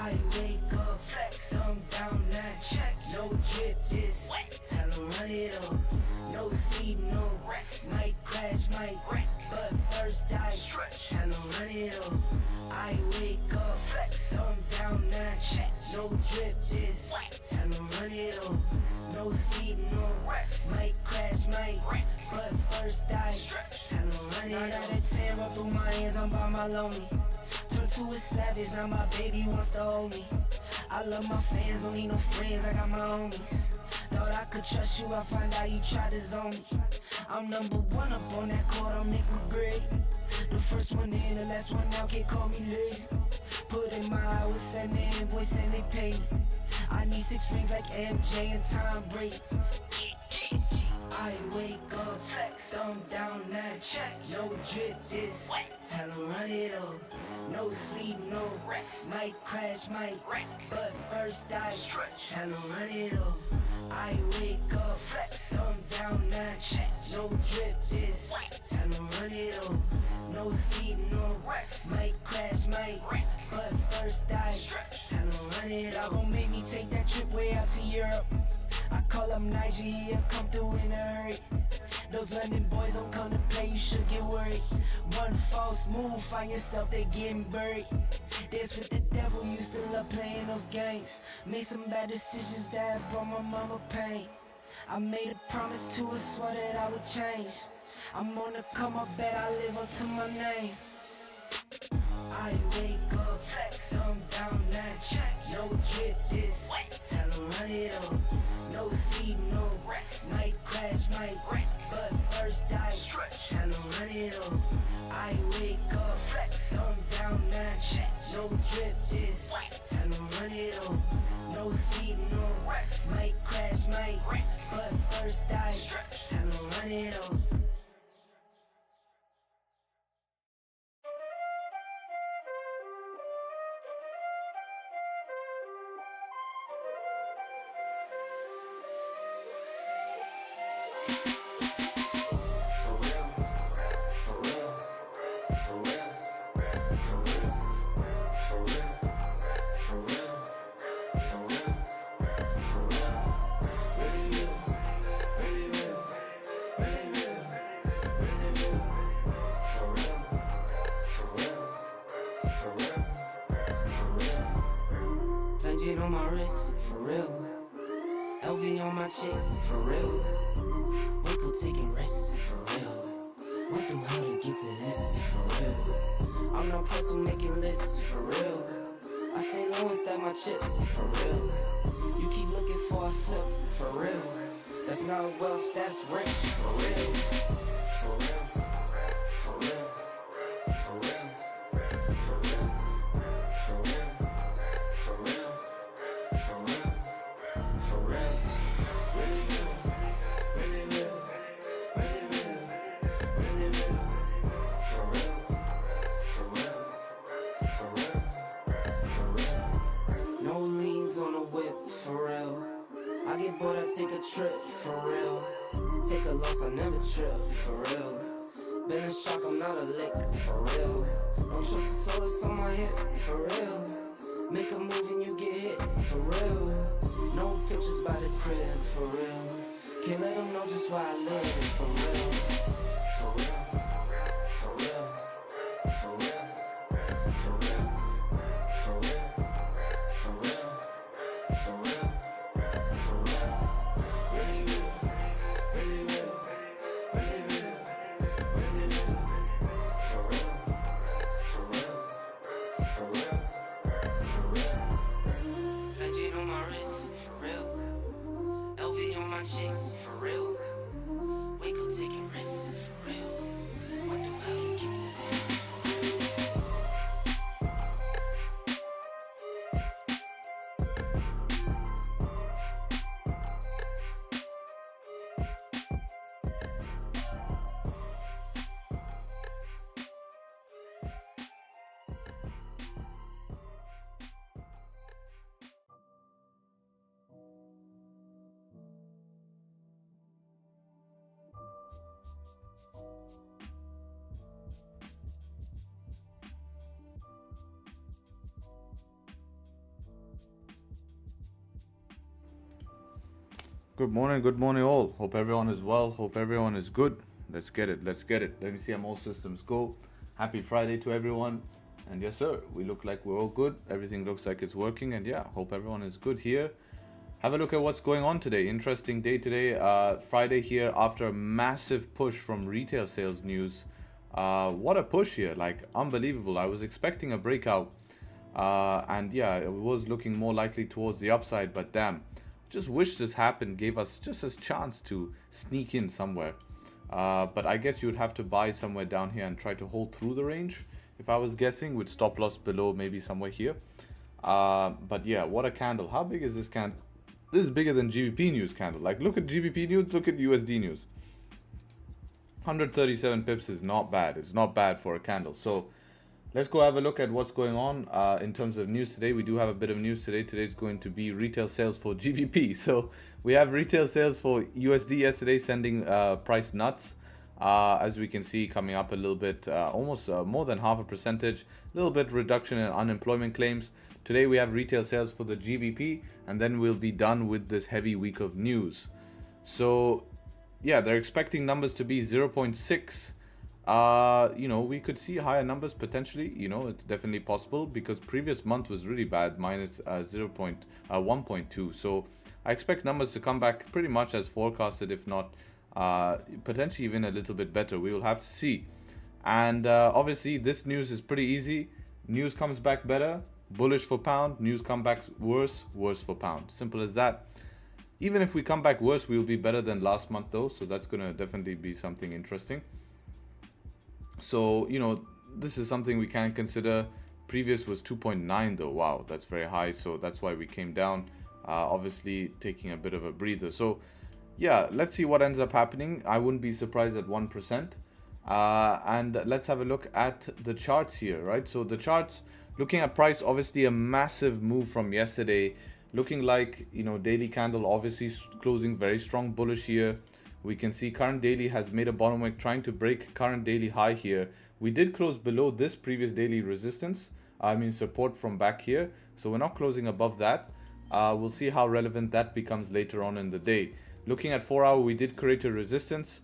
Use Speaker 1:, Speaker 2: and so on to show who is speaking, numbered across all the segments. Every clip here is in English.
Speaker 1: I wake up, flex, thumb down now, check, no drip this, tell him run it up, no sleep, no rest, might crash, might wreck, but first I stretch, tell him run it up. I wake up, flex, thumb down now, check, no drip this, tell him run it up, no sleep, no rest, might crash, might wreck, but first I stretch, tell him run it up. 9 out of 10 run through my hands, I'm by my lonely. Turned to a savage, now my baby wants to hold me. I love my fans, don't need no friends, I got my homies. Thought I could trust you, I find out you tried to zone me. I'm number one up on that court, I'm Nick McGrady. The first one in, the last one out, can't call me lazy. Put in my hours, send the invoice and they pay me. I need 6 rings like MJ and Tom Brady. I wake up, flex, thumb down now, check, no drip this, tell him run it up, no sleep, no rest, might crash, might wreck, but first I stretch, tell him run it up. I wake up, flex, thumb down now, check, no drip this, tell him run it up, no sleep, no rest, might crash, might wreck, but first I stretch, tell him run it up. Y'all gon' make me take that trip way out to Europe. I call up Nigeria, come through in a hurry. Those London boys don't come to play, you should get worried. One false move, find yourself, they getting buried. Dance with the devil, used to love playing those games. Made some bad decisions that brought my mama pain. I made a promise to her, swore that I would change. I'm on the come, I bet I live up to my name. I wake up, flex, thumb down now, check, no drip this, tell him run it up, no sleep, no rest, might crash, might wreck, but first I stretch, tell him run it up. I wake up, flex, thumb down now, check, no drip this, tell him run it up, no sleep, no rest, might crash, might wreck, but first I stretch, tell him run it up. On my wrist, for real. LV on my chick, for real. Wake up taking risks, for real. Went through hell to get to this, for real. I'm no person making lists, for real. I stay low and stack my chips, for real. You keep looking for a flip, for real. That's not wealth, that's rich, for real. For real. For real. For real. For real. For real. For real. For real, for real, really real, really real, really real, really real, for real, for real, for real, for real. No liens on the whip, for real. I get bored, I take a trip, for real. Take a loss, I never trip, for real. Been in shock, I'm not a lick, for real. Don't trust the soul that's on my hip, for real. Make a move and you get hit, for real. No pictures by the crib, for real. Can't let them know just why I live, for real. For real. For real. For real. For real. For real. For real. For real. For real. Really real. Really real. Really real. Really real. For real. For real. For real. On my wrist, for real. LV on my chick, for real. Wake up taking risks, for real. What the hell to get to
Speaker 2: Good morning all. Hope everyone is well. Hope everyone is good. Let's get it. Let's get it. Let me see how all systems go. Happy Friday to everyone. And yes, sir, we look like we're all good. Everything looks like it's working. And yeah, hope everyone is good here. Have a look at what's going on today. Interesting day today. Friday here after a massive push from retail sales news. What a push here. Like, unbelievable. I was expecting a breakout. And yeah, it was looking more likely towards the upside. But damn. Just wish this happened, gave us just a chance to sneak in somewhere. But I guess you would have to buy somewhere down here and try to hold through the range. If I was guessing, with stop loss below, maybe somewhere here. But yeah, what a candle. How big is this candle? This is bigger than GBP news candle. Like, look at GBP news, look at USD news. 137 pips is not bad. It's not bad for a candle. So let's go have a look at what's going on in terms of news today. We do have a bit of news today. Today's going to be retail sales for GBP. So we have retail sales for USD yesterday sending price nuts. As we can see, coming up a little bit, almost more than half a percentage, a little bit reduction in unemployment claims. Today we have retail sales for the GBP, and then we'll be done with this heavy week of news. So yeah, they're expecting numbers to be 0.6. You know, we could see higher numbers potentially. You know, it's definitely possible because previous month was really bad, minus 1.2. So I expect numbers to come back pretty much as forecasted, if not potentially even a little bit better. We will have to see. And obviously this news is pretty easy. News comes back better, bullish for pound. News comes back worse, worse for pound. Simple as that. Even if we come back worse, we will be better than last month though. So that's going to definitely be something interesting. So, you know, this is something we can consider. Previous was 2.9 though. Wow, that's very high. So that's why we came down, obviously taking a bit of a breather. So yeah, let's see what ends up happening. I wouldn't be surprised at 1%. And let's have a look at the charts here, right? So the charts, looking at price, obviously a massive move from yesterday, looking like, you know, daily candle obviously closing very strong bullish here. We can see current daily has made a bottom wick, trying to break current daily high here. We did close below this previous daily resistance, support from back here. So we're not closing above that. We'll see how relevant that becomes later on in the day. Looking at 4 hour, we did create a resistance.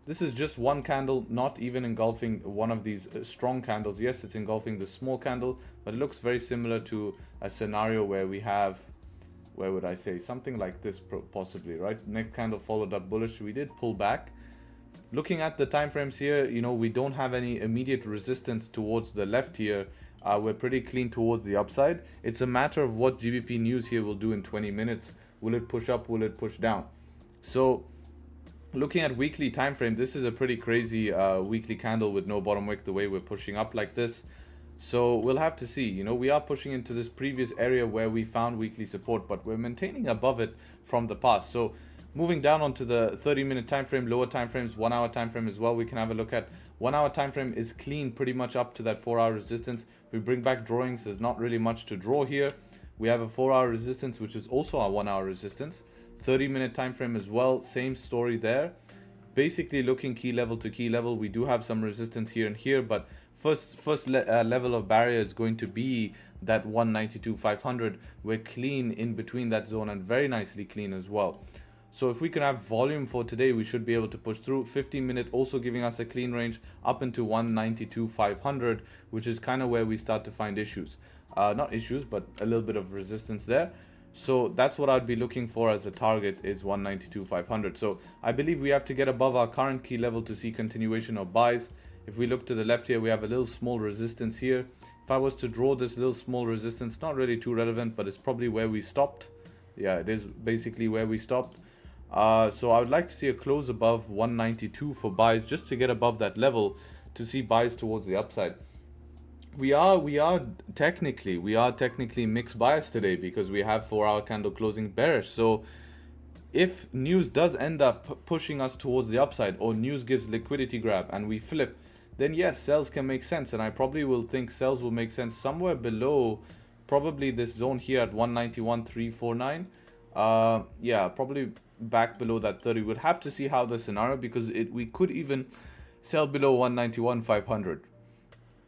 Speaker 2: This is just one candle, not even engulfing one of these strong candles. Yes, it's engulfing the small candle, but it looks very similar to a scenario where we have, where would I say, something like this possibly, right? Next candle followed up bullish. We did pull back. Looking at the time frames here, you know, we don't have any immediate resistance towards the left here. We're pretty clean towards the upside. It's a matter of what GBP news here will do in 20 minutes. Will it push up? Will it push down? So looking at weekly time frame, this is a pretty crazy weekly candle with no bottom wick, the way we're pushing up like this. So we'll have to see. You know, we are pushing into this previous area where we found weekly support, but we're maintaining above it from the past. So moving down onto the 30-minute time frame, lower time frames, 1 hour time frame as well, we can have a look at. 1 hour time frame is clean pretty much up to that 4 hour resistance. We bring back drawings, there's not really much to draw here. We have a 4 hour resistance, which is also our 1 hour resistance. 30-minute time frame as well, same story there. Basically looking key level to key level. We do have some resistance here and here, but first level of barrier is going to be that 192.500. We're clean in between that zone and very nicely clean as well. So if we can have volume for today, we should be able to push through. 15-minute also giving us a clean range up into 192.500, which is kind of where we start to find issues. Not issues, but a little bit of resistance there. So that's what I'd be looking for as a target, is 192.500. So I believe we have to get above our current key level to see continuation of buys. If we look to the left here, we have a little small resistance here. If I was to draw this little small resistance, not really too relevant, but it's probably where we stopped. Yeah, it is basically where we stopped. So I would like to see a close above 192 for buys, just to get above that level to see buys towards the upside. We are technically mixed bias today because we have 4 hour candle closing bearish. So if news does end up pushing us towards the upside, or news gives liquidity grab and we flip, then yes, sells can make sense. And I probably will think sells will make sense somewhere below probably this zone here at 191.349. Yeah, probably back below that 30. We'll have to see how the scenario, because we could even sell below 191.500.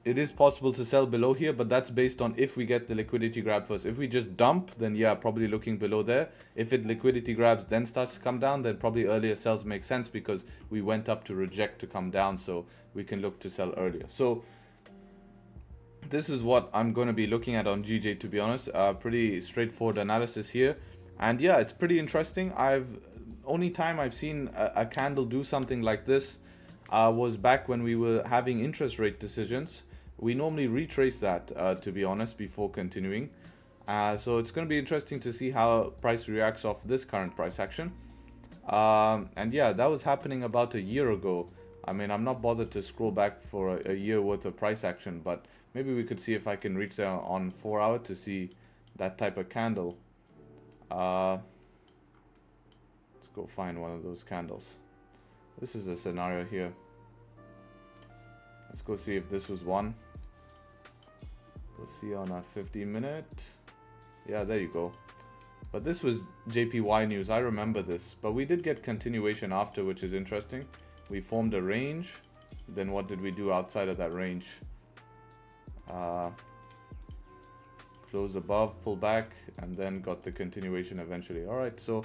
Speaker 2: it is possible to sell below here, but that's based on if we get the liquidity grab first. If we just dump, then yeah, probably looking below there. If it liquidity grabs then starts to come down, then probably earlier sells make sense because we went up to reject to come down, so we can look to sell earlier. So this is what I'm going to be looking at on GJ, to be honest. Pretty straightforward analysis here, and yeah, it's pretty interesting. Only time I've seen a candle do something like this was back when we were having interest rate decisions. We normally retrace that, to be honest, before continuing. So it's going to be interesting to see how price reacts off this current price action. And yeah, that was happening about a year ago. I mean, I'm not bothered to scroll back for a year worth of price action, but maybe we could see if I can reach there on 4 hour to see that type of candle. Let's go find one of those candles. This is a scenario here. Let's go see if this was one. Go see on a 15-minute. Yeah, there you go. But this was JPY news. I remember this. But we did get continuation after, which is interesting. We formed a range. Then what did we do outside of that range? Close above, pull back, and then got the continuation eventually. All right, so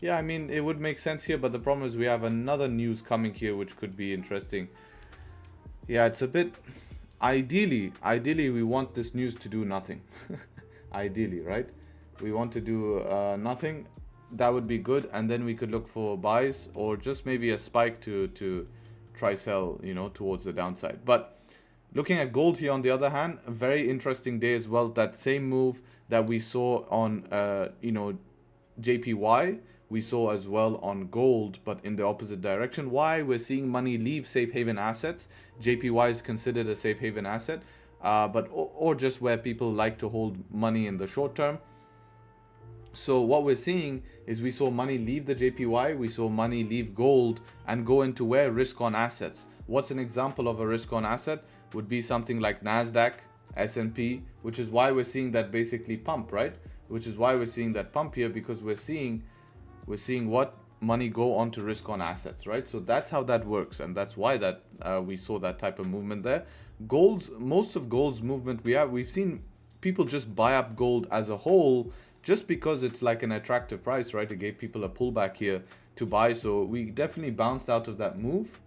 Speaker 2: yeah, I mean, it would make sense here, but the problem is we have another news coming here, which could be interesting. Yeah, it's a bit... Ideally, we want this news to do nothing. Ideally, right? We want to do nothing. That would be good, and then we could look for buys or just maybe a spike to try sell, you know, towards the downside. But looking at gold here, on the other hand, a very interesting day as well. That same move that we saw on, you know, JPY, we saw as well on gold, but in the opposite direction. Why? We're seeing money leave safe haven assets. JPY is considered a safe haven asset, but or just where people like to hold money in the short term. So what we're seeing is we saw money leave the JPY, we saw money leave gold and go into where? Risk on assets. What's an example of a risk on asset? Would be something like NASDAQ, S&P, which is why we're seeing that basically pump, right? Which is why we're seeing that pump here, because we're seeing what? Money go onto risk on assets, right? So that's how that works, and that's why that we saw that type of movement there. Most of gold's movement we've seen people just buy up gold as a whole just because it's like an attractive price, right? It gave people a pullback here to buy, so we definitely bounced out of that move.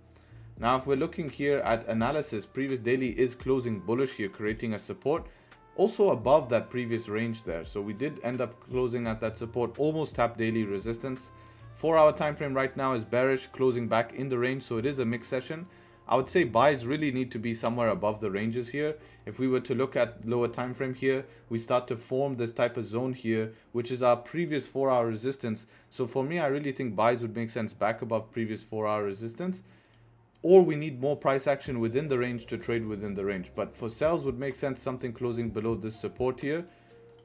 Speaker 2: Now, if we're looking here at analysis, previous daily is closing bullish here, creating a support also above that previous range there. So we did end up closing at that support, almost tapped daily resistance. 4 hour time frame right now is bearish, closing back in the range, so it is a mixed session. I would say buys really need to be somewhere above the ranges here. If we were to look at lower time frame here, we start to form this type of zone here, which is our previous 4 hour resistance. So for me, I really think buys would make sense back above previous 4 hour resistance, or we need more price action within the range to trade within the range. But for sells would make sense something closing below this support here.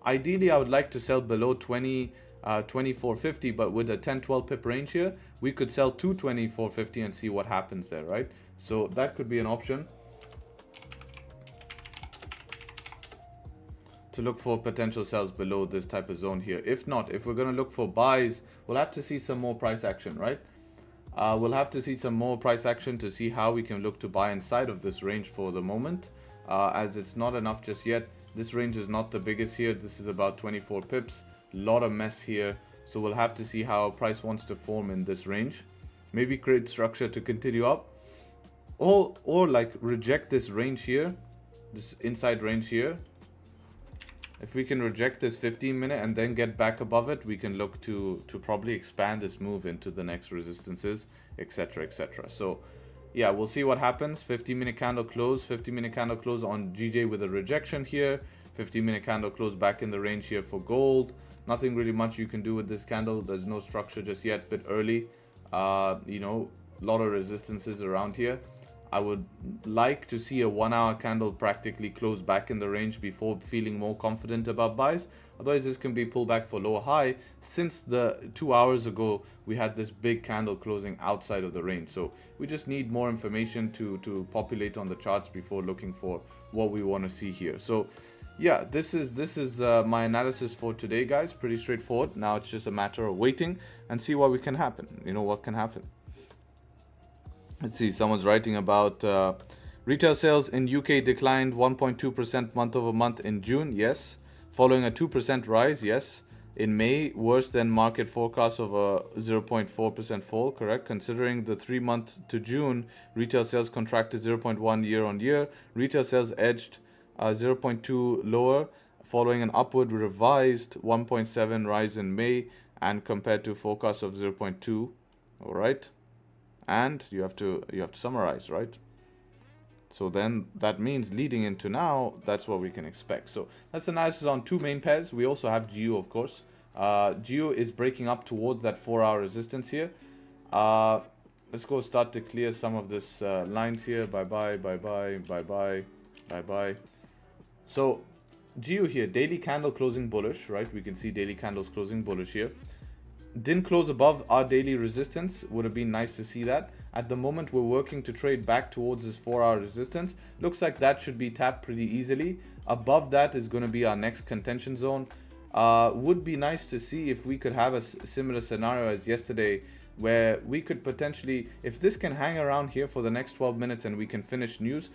Speaker 2: Ideally, I would like to sell below 24.50, but with a 10-12 pip range here, we could sell to 24.50 and see what happens there, right? So that could be an option to look for potential sells below this type of zone here. If not, if we're going to look for buys, we'll have to see some more price action, right? We'll have to see some more price action to see how we can look to buy inside of this range for the moment, as it's not enough just yet. This range is not the biggest here. This is about 24 pips. Lot of mess here, so we'll have to see how price wants to form in this range. Maybe create structure to continue up, or like reject this range here, this inside range here. If we can reject this 15-minute and then get back above it, we can look to probably expand this move into the next resistances, etc, etc. So yeah, we'll see what happens. 15-minute candle close, 15-minute candle close on GJ with a rejection here, 15-minute candle close back in the range here for gold. Nothing really much you can do with this candle. There's no structure just yet, bit early. You know, a lot of resistances around here. I would like to see a 1 hour candle practically close back in the range before feeling more confident about buys. Otherwise, this can be pulled back for lower high, since the 2 hours ago we had this big candle closing outside of the range. So we just need more information to populate on the charts before looking for what we want to see here. So yeah, this is my analysis for today, guys. Pretty straightforward. Now it's just a matter of waiting and see what can happen. Let's see, someone's writing about Retail sales in UK declined 1.2% month over month in June, yes. Following a 2% rise, yes. In May, worse than market forecast of a 0.4% fall, correct? Considering the 3 month to June, retail sales contracted 0.1 year on year. Retail sales edged 0.2 lower, following an upward revised 1.7 rise in May and compared to forecast of 0.2. All right. And you have to summarize, right? So then that means leading into now, that's what we can expect. So that's analysis on two main pairs. We also have GU, of course. GU is breaking up towards that 4-hour resistance here. Let's go start to clear some of this lines here. Bye-bye, bye-bye, bye-bye, bye-bye. So GU here, daily candle closing bullish, right? We can see daily candles closing bullish here. Didn't close above our daily resistance. Would have been nice to see that. At the moment, we're working to trade back towards this 4-hour resistance. Looks like that should be tapped pretty easily. Above that is going to be our next contention zone. Would be nice to see if we could have a similar scenario as yesterday, where we could potentially, if this can hang around here for the next 12 minutes and we can finish news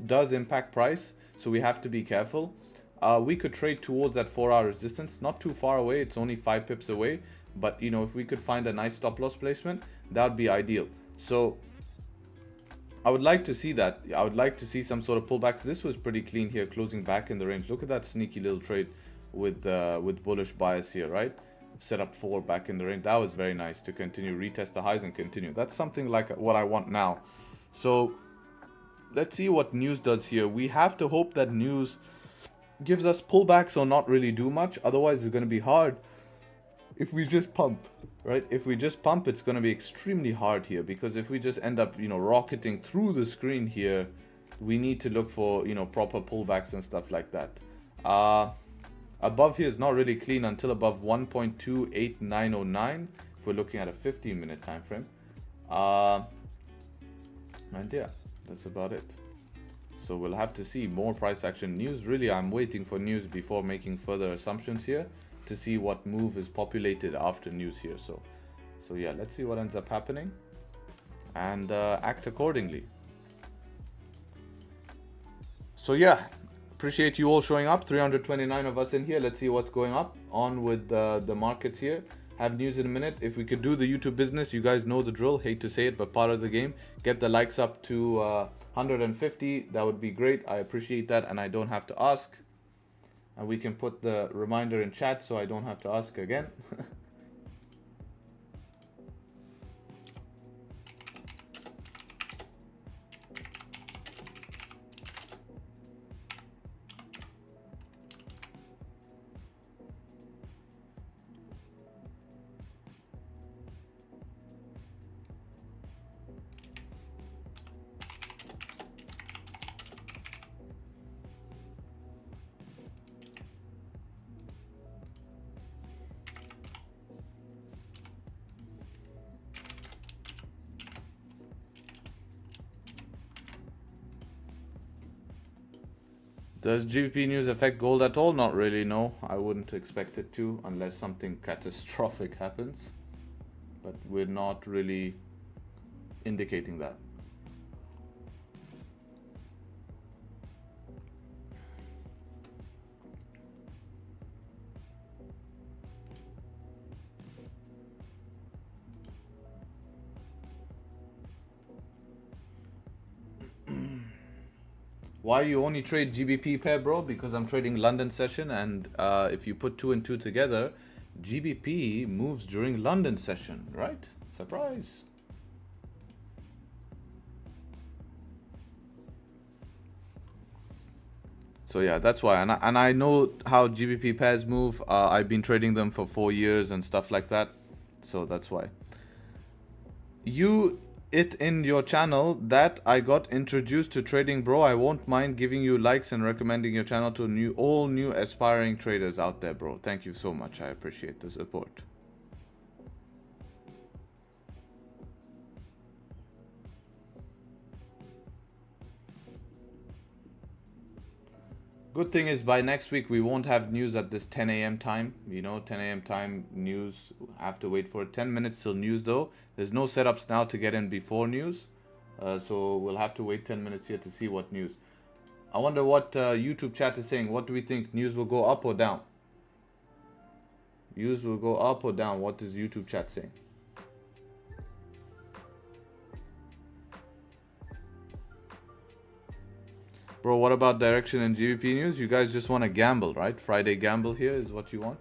Speaker 2: does impact price, so we have to be careful. We could trade towards that 4-hour resistance, not too far away. It's only 5 pips away. But, you know, if we could find a nice stop loss placement, that would be ideal. So I would like to see that. I would like to see some sort of pullbacks. This was pretty clean here, closing back in the range. Look at that sneaky little trade with bullish bias here, right? Set up 4 back in the range. That was very nice to continue, retest the highs and continue. That's something like what I want now. So let's see what news does here. We have to hope that news gives us pullbacks or not really do much. Otherwise, it's going to be hard. If we just pump, right? If we just pump, it's going to be extremely hard here, because if we just end up, you know, rocketing through the screen here, we need to look for, you know, proper pullbacks and stuff like that. Above here is not really clean until above 1.28909 if we're looking at a 15-minute time frame. And yeah, that's about it. So we'll have to see more price action news. Really, I'm waiting for news before making further assumptions here, to see what move is populated after news here. So yeah, let's see what ends up happening and act accordingly. So yeah, appreciate you all showing up. 329 of us in here. Let's see what's going on with the markets here. Have news in a minute. If we could do the YouTube business, you guys know the drill. Hate to say it, but part of the game. Get the likes up to 150. That would be great. I appreciate that, and I don't have to ask. And we can put the reminder in chat so I don't have to ask again. Does GBP news affect gold at all? Not really, no. I wouldn't expect it to, unless something catastrophic happens. But we're not really indicating that. Why you only trade GBP pair, bro? Because I'm trading London session, and if you put 2 and 2 together, GBP moves during London session, right? Surprise. So yeah, that's why, and I know how GBP pairs move. I've been trading them for 4 years and stuff like that, so that's why. It in your channel that I got introduced to trading, bro. I won't mind giving you likes and recommending your channel to all new aspiring traders out there, bro. Thank you so much. I appreciate the support. Good thing is by next week we won't have news at this 10 a.m. time. You know, 10 a.m. time news. I have to wait for 10 minutes till news though. There's no setups now to get in before news. So we'll have to wait 10 minutes here to see what news. I wonder what YouTube chat is saying. What do we think? News will go up or down? News will go up or down? What is YouTube chat saying? Bro, what about direction and GBP news? You guys just want to gamble, right? Friday gamble here is what you want.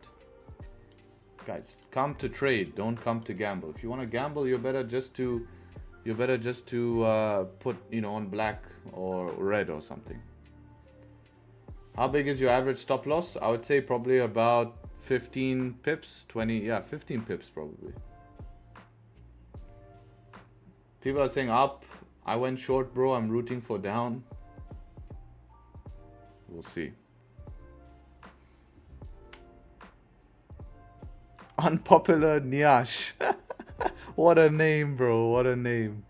Speaker 2: Guys, come to trade, don't come to gamble. If you want to gamble, you're better just to put, you know, on black or red or something. How big is your average stop loss? I would say probably about 15 pips, 20, yeah, 15 pips probably. People are saying up. I went short, bro. I'm rooting for down. We'll see. Unpopular Nyash. What a name, bro. What a name.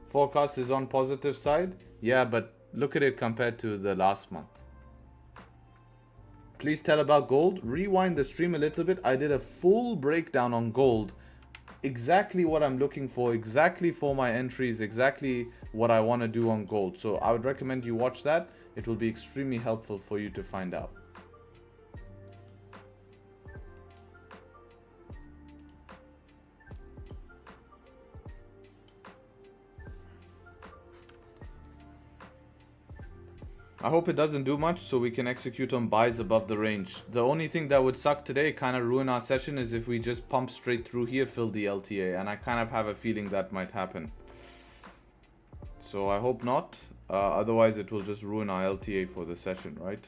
Speaker 2: Forecast is on positive side. Yeah, but look at it compared to the last month. Please tell about gold. Rewind the stream a little bit. I did a full breakdown on gold. Exactly what I'm looking for. Exactly for my entries. Exactly what I want to do on gold. So I would recommend you watch that. It will be extremely helpful for you to find out. I hope it doesn't do much so we can execute on buys above the range. The only thing that would suck today, kind of ruin our session, is if we just pump straight through here, fill the LTA. And I kind of have a feeling that might happen. So I hope not. Otherwise it will just ruin our LTA for the session, right?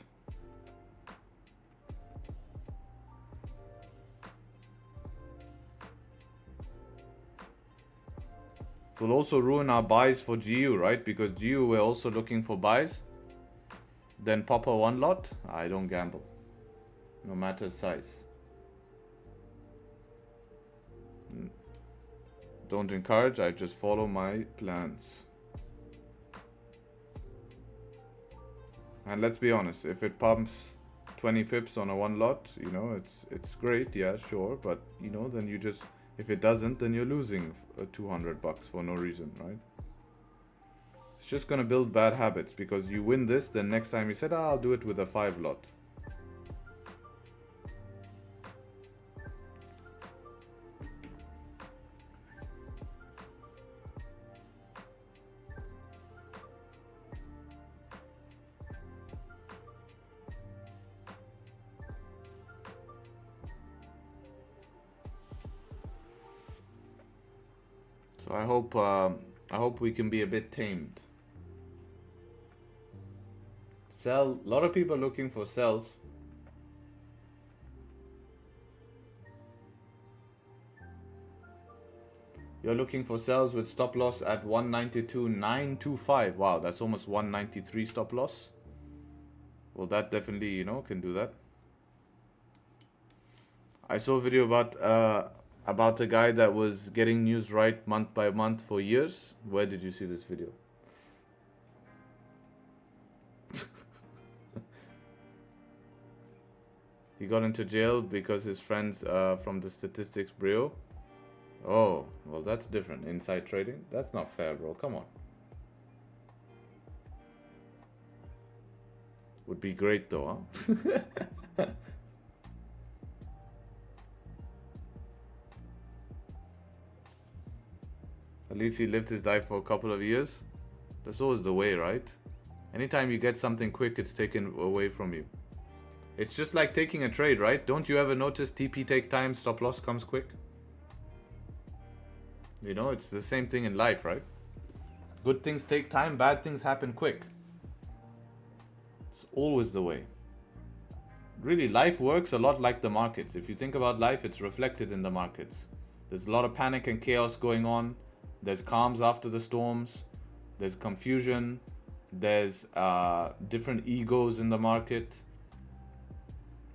Speaker 2: It will also ruin our buys for GU, right? Because GU we're also looking for buys. Then pop a one lot. I don't gamble, no matter size. Don't encourage, I just follow my plans. And let's be honest, if it pumps 20 pips on a one lot, you know, it's great, yeah, sure, but you know, then you just, if it doesn't, then you're losing 200 bucks for no reason, right? It's just gonna build bad habits, because you win this, then next time you said, I'll do it with a 5 lot. So I hope we can be a bit tamed. Sell. A lot of people are looking for sells. You're looking for sells with stop loss at 192.925. Wow, that's almost 193 stop loss. Well, that definitely, you know, can do that. I saw a video about a guy that was getting news right month by month for years. Where did you see this video? He got into jail because his friends from the statistics bureau. Oh, well, that's different. Inside trading? That's not fair, bro. Come on. Would be great though, huh? At least he lived his life for a couple of years. That's always the way, right? Anytime you get something quick, it's taken away from you. It's just like taking a trade, right? Don't you ever notice TP take time, stop loss comes quick? You know, it's the same thing in life, right? Good things take time, bad things happen quick. It's always the way. Really, life works a lot like the markets. If you think about life, it's reflected in the markets. There's a lot of panic and chaos going on. There's calms after the storms. There's confusion. There's different egos in the market.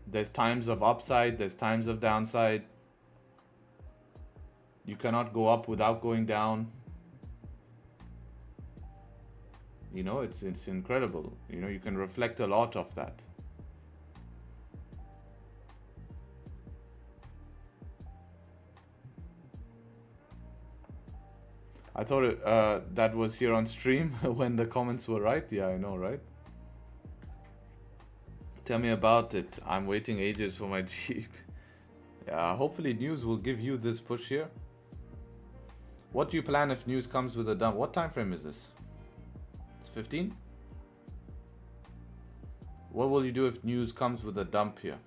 Speaker 2: There's times of upside. There's times of downside. You cannot go up without going down. You know, it's incredible. You know, you can reflect a lot of that. I thought that was here on stream when the comments were right. Yeah, I know, right? Tell me about it. I'm waiting ages for my Jeep. Yeah, hopefully news will give you this push here. What do you plan if news comes with a dump? What time frame is this? It's 15? What will you do if news comes with a dump here?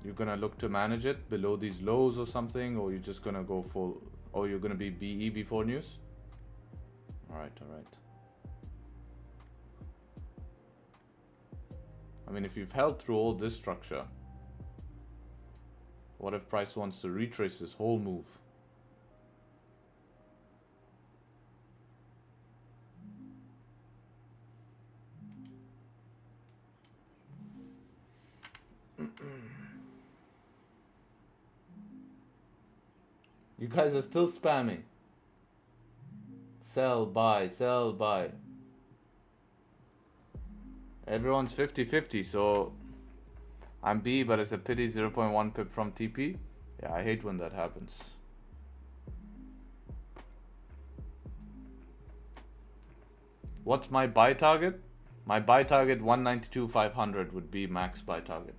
Speaker 2: You're gonna look to manage it below these lows or something, or you're just gonna go full, or you're gonna be BE before news? Alright, alright. I mean, if you've held through all this structure, what if price wants to retrace this whole move? You guys are still spamming. Sell, buy, sell, buy. Everyone's 50-50, so I'm B, but it's a pity 0.1 pip from TP. Yeah, I hate when that happens. What's my buy target? My buy target 192.500 would be max buy target.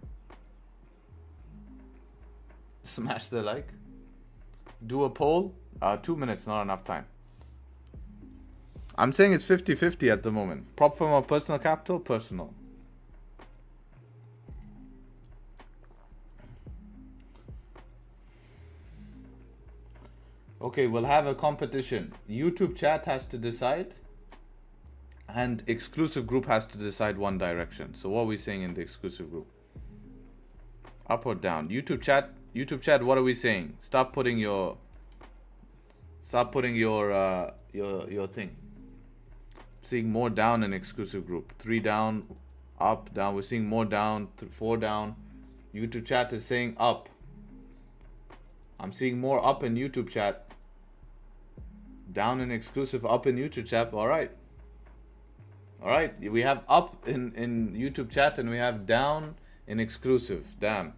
Speaker 2: Smash the like. Do a poll. 2 minutes, not enough time. I'm saying it's 50-50 at the moment. Prop firm or personal capital? Personal. Okay, we'll have a competition. YouTube chat has to decide, and exclusive group has to decide one direction. So what are we saying in the exclusive group? Up or down? YouTube chat, what are we saying? Stop putting your thing. Seeing more down in exclusive group. 3 down, up, down. We're seeing more down, 4 down. YouTube chat is saying up. I'm seeing more up in YouTube chat. Down in exclusive, up in YouTube chat. All right. All right. We have up in YouTube chat and we have down in exclusive. Damn.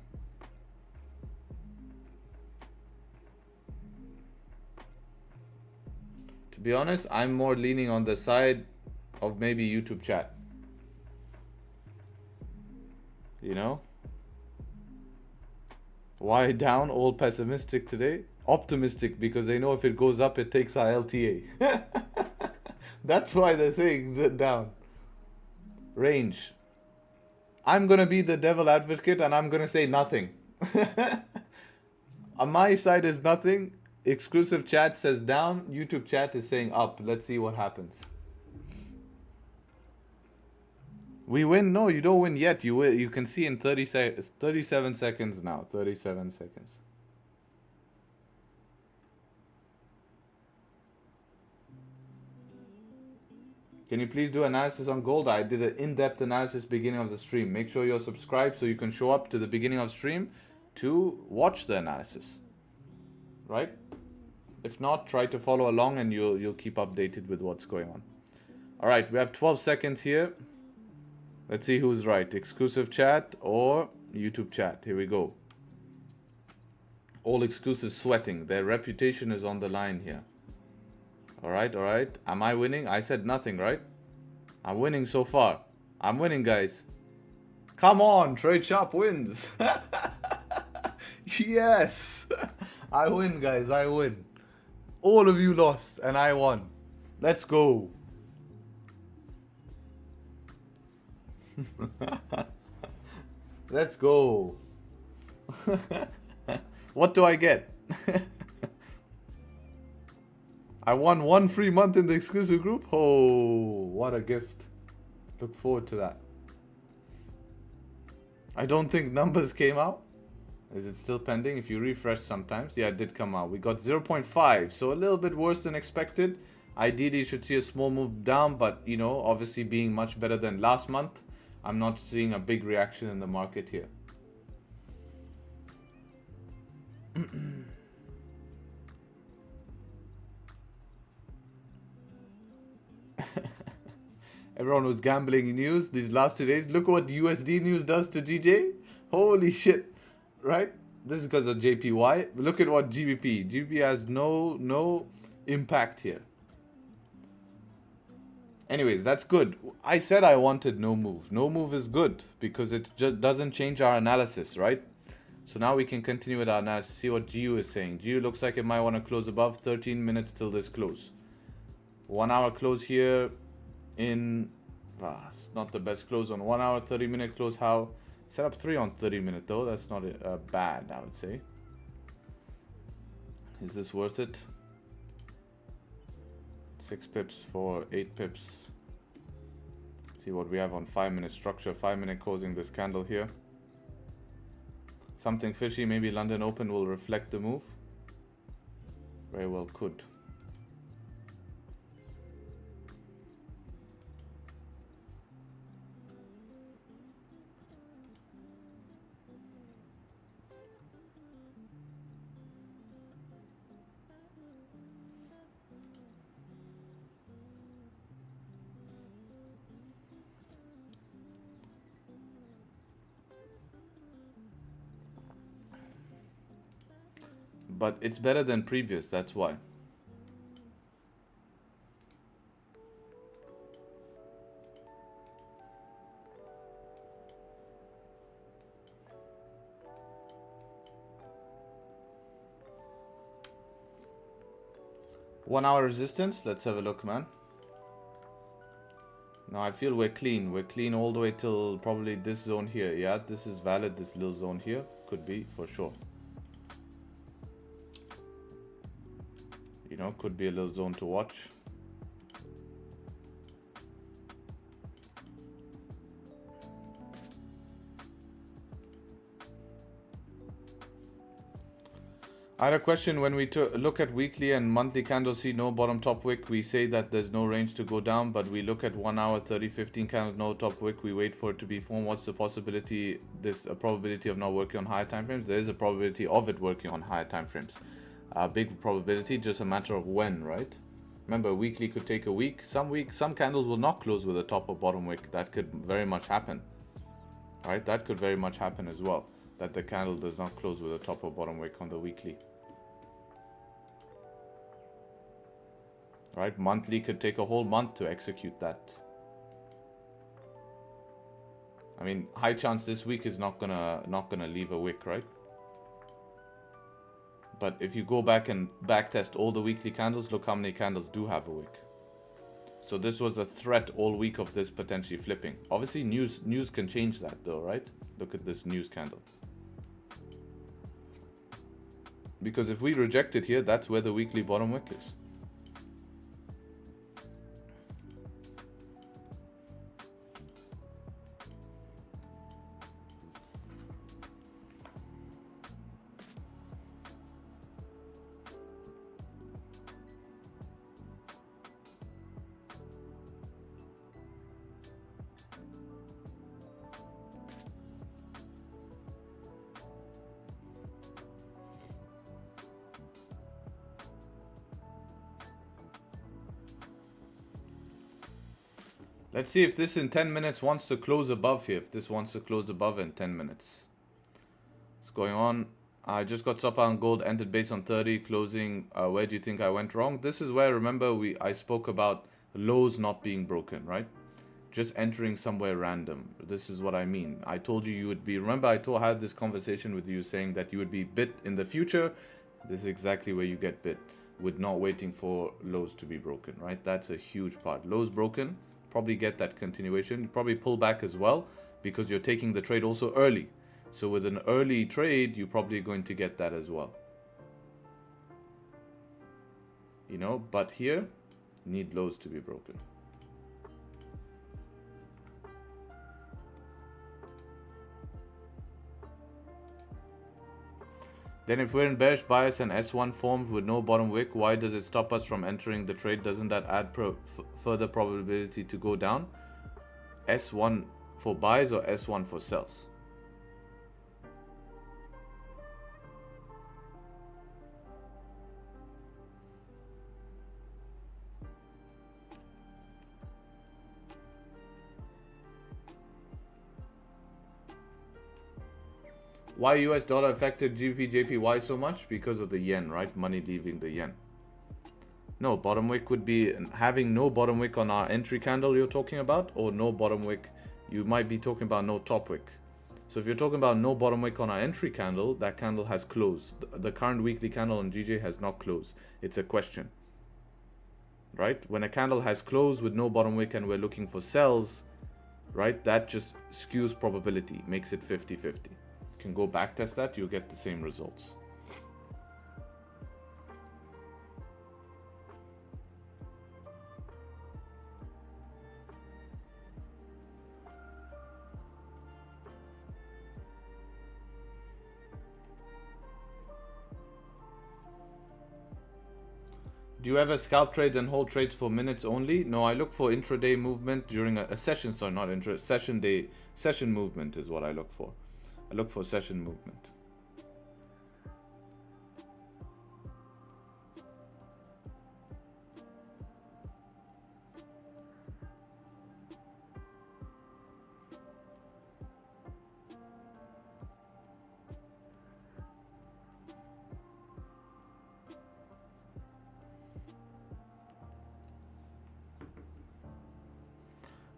Speaker 2: To be honest, I'm more leaning on the side of maybe YouTube chat. You know? Why down? All pessimistic today? Optimistic, because they know if it goes up, it takes our LTA. That's why they're saying that down. Range. I'm gonna be the devil advocate and I'm gonna say nothing. On my side is nothing. Exclusive chat says down. YouTube chat is saying up. Let's see what happens. We win? No, you don't win yet. You will, you can see in 37 seconds now. 37 seconds. Can you please do analysis on gold? I did an in-depth analysis beginning of the stream. Make sure you're subscribed so you can show up to the beginning of stream to watch the analysis. Right? If not, try to follow along and you'll keep updated with what's going on. All right, we have 12 seconds here. Let's see who's right. Exclusive chat or YouTube chat. Here we go. All exclusive sweating. Their reputation is on the line here. All right, all right. Am I winning? I said nothing, right? I'm winning so far. I'm winning, guys. Come on, Tradesharpe wins. Yes. I win, guys. I win. All of you lost and I won. Let's go. Let's go. What do I get? I won 1 free month in the exclusive group. Oh, what a gift. Look forward to that. I don't think numbers came out. Is it still pending? If you refresh sometimes. Yeah, it did come out. We got 0.5. So a little bit worse than expected. Ideally, you should see a small move down. But, you know, obviously being much better than last month, I'm not seeing a big reaction in the market here. Everyone was gambling in news these last 2 days. Look what USD news does to GJ. Holy shit, right? This is because of JPY. Look at what GBP. GBP has no impact here. Anyways, that's good. I said I wanted no move. No move is good because it just doesn't change our analysis, right? So now we can continue with our analysis. See what GU is saying. GU looks like it might want to close above 13 minutes till this close. 1 hour close here in... it's not the best close on 1 hour, 30-minute close. How? Set up 3 on 30-minute though. That's not bad, I would say. Is this worth it? 6 pips for 8 pips. See what we have on 5-minute structure. 5-minute closing this candle here. Something fishy. Maybe London Open will reflect the move. Very well could. But it's better than previous, that's why. One hour resistance, let's have a look, man. Now I feel we're clean. We're clean all the way till probably this zone here. Yeah, this is valid, this little zone here. Could be, for sure. You know, could be a little zone to watch. I had a question. When we look at weekly and monthly candles, see no bottom top wick, we say that there's no range to go down, but we look at 1 hour, 30, 15 candles, no top wick, we wait for it to be formed. What's the possibility, a probability of not working on higher time frames? There is a probability of it working on higher time frames. Big probability, just a matter of when, right? Remember, weekly could take a week. Some candles will not close with a top or bottom wick. That could very much happen, right? That could very much happen as well, that the candle does not close with a top or bottom wick on the weekly. Right? Monthly could take a whole month to execute that. I mean, high chance this week is not gonna leave a wick, right? But if you go back and backtest all the weekly candles, look how many candles do have a wick. So this was a threat all week of this potentially flipping. Obviously, news can change that though, right? Look at this news candle. Because if we reject it here, that's where the weekly bottom wick is. Let's see if this in 10 minutes wants to close above here. If this wants to close above in 10 minutes. What's going on? I just got stop on gold, entered base on 30, closing. Where do you think I went wrong? This is where, remember, I spoke about lows not being broken, right? Just entering somewhere random. This is what I mean. I told you would be, remember I had this conversation with you saying that you would be bit in the future. This is exactly where you get bit, with not waiting for lows to be broken, right? That's a huge part. Lows broken, probably get that continuation. You probably pull back as well because you're taking the trade also early. So with an early trade, you're probably going to get that as well. You know, but here, need lows to be broken. Then if we're in bearish bias and S1 forms with no bottom wick, why does it stop us from entering the trade? Doesn't that add further probability to go down? S1 for buys or S1 for sells? Why US dollar affected GBP JPY so much? Because of the yen, right? Money leaving the yen. No, bottom wick would be having no bottom wick on our entry candle you're talking about, or no bottom wick. You might be talking about no top wick. So if you're talking about no bottom wick on our entry candle, that candle has closed. The current weekly candle on GJ has not closed. It's a question, right? When a candle has closed with no bottom wick and we're looking for sells, right? That just skews probability, makes it 50-50. You can go back test that, you'll get the same results. Do you ever scalp trades and hold trades for minutes only? No, I look for intraday movement during a session. Sorry, not intra, session movement is what I look for. I look for session movement.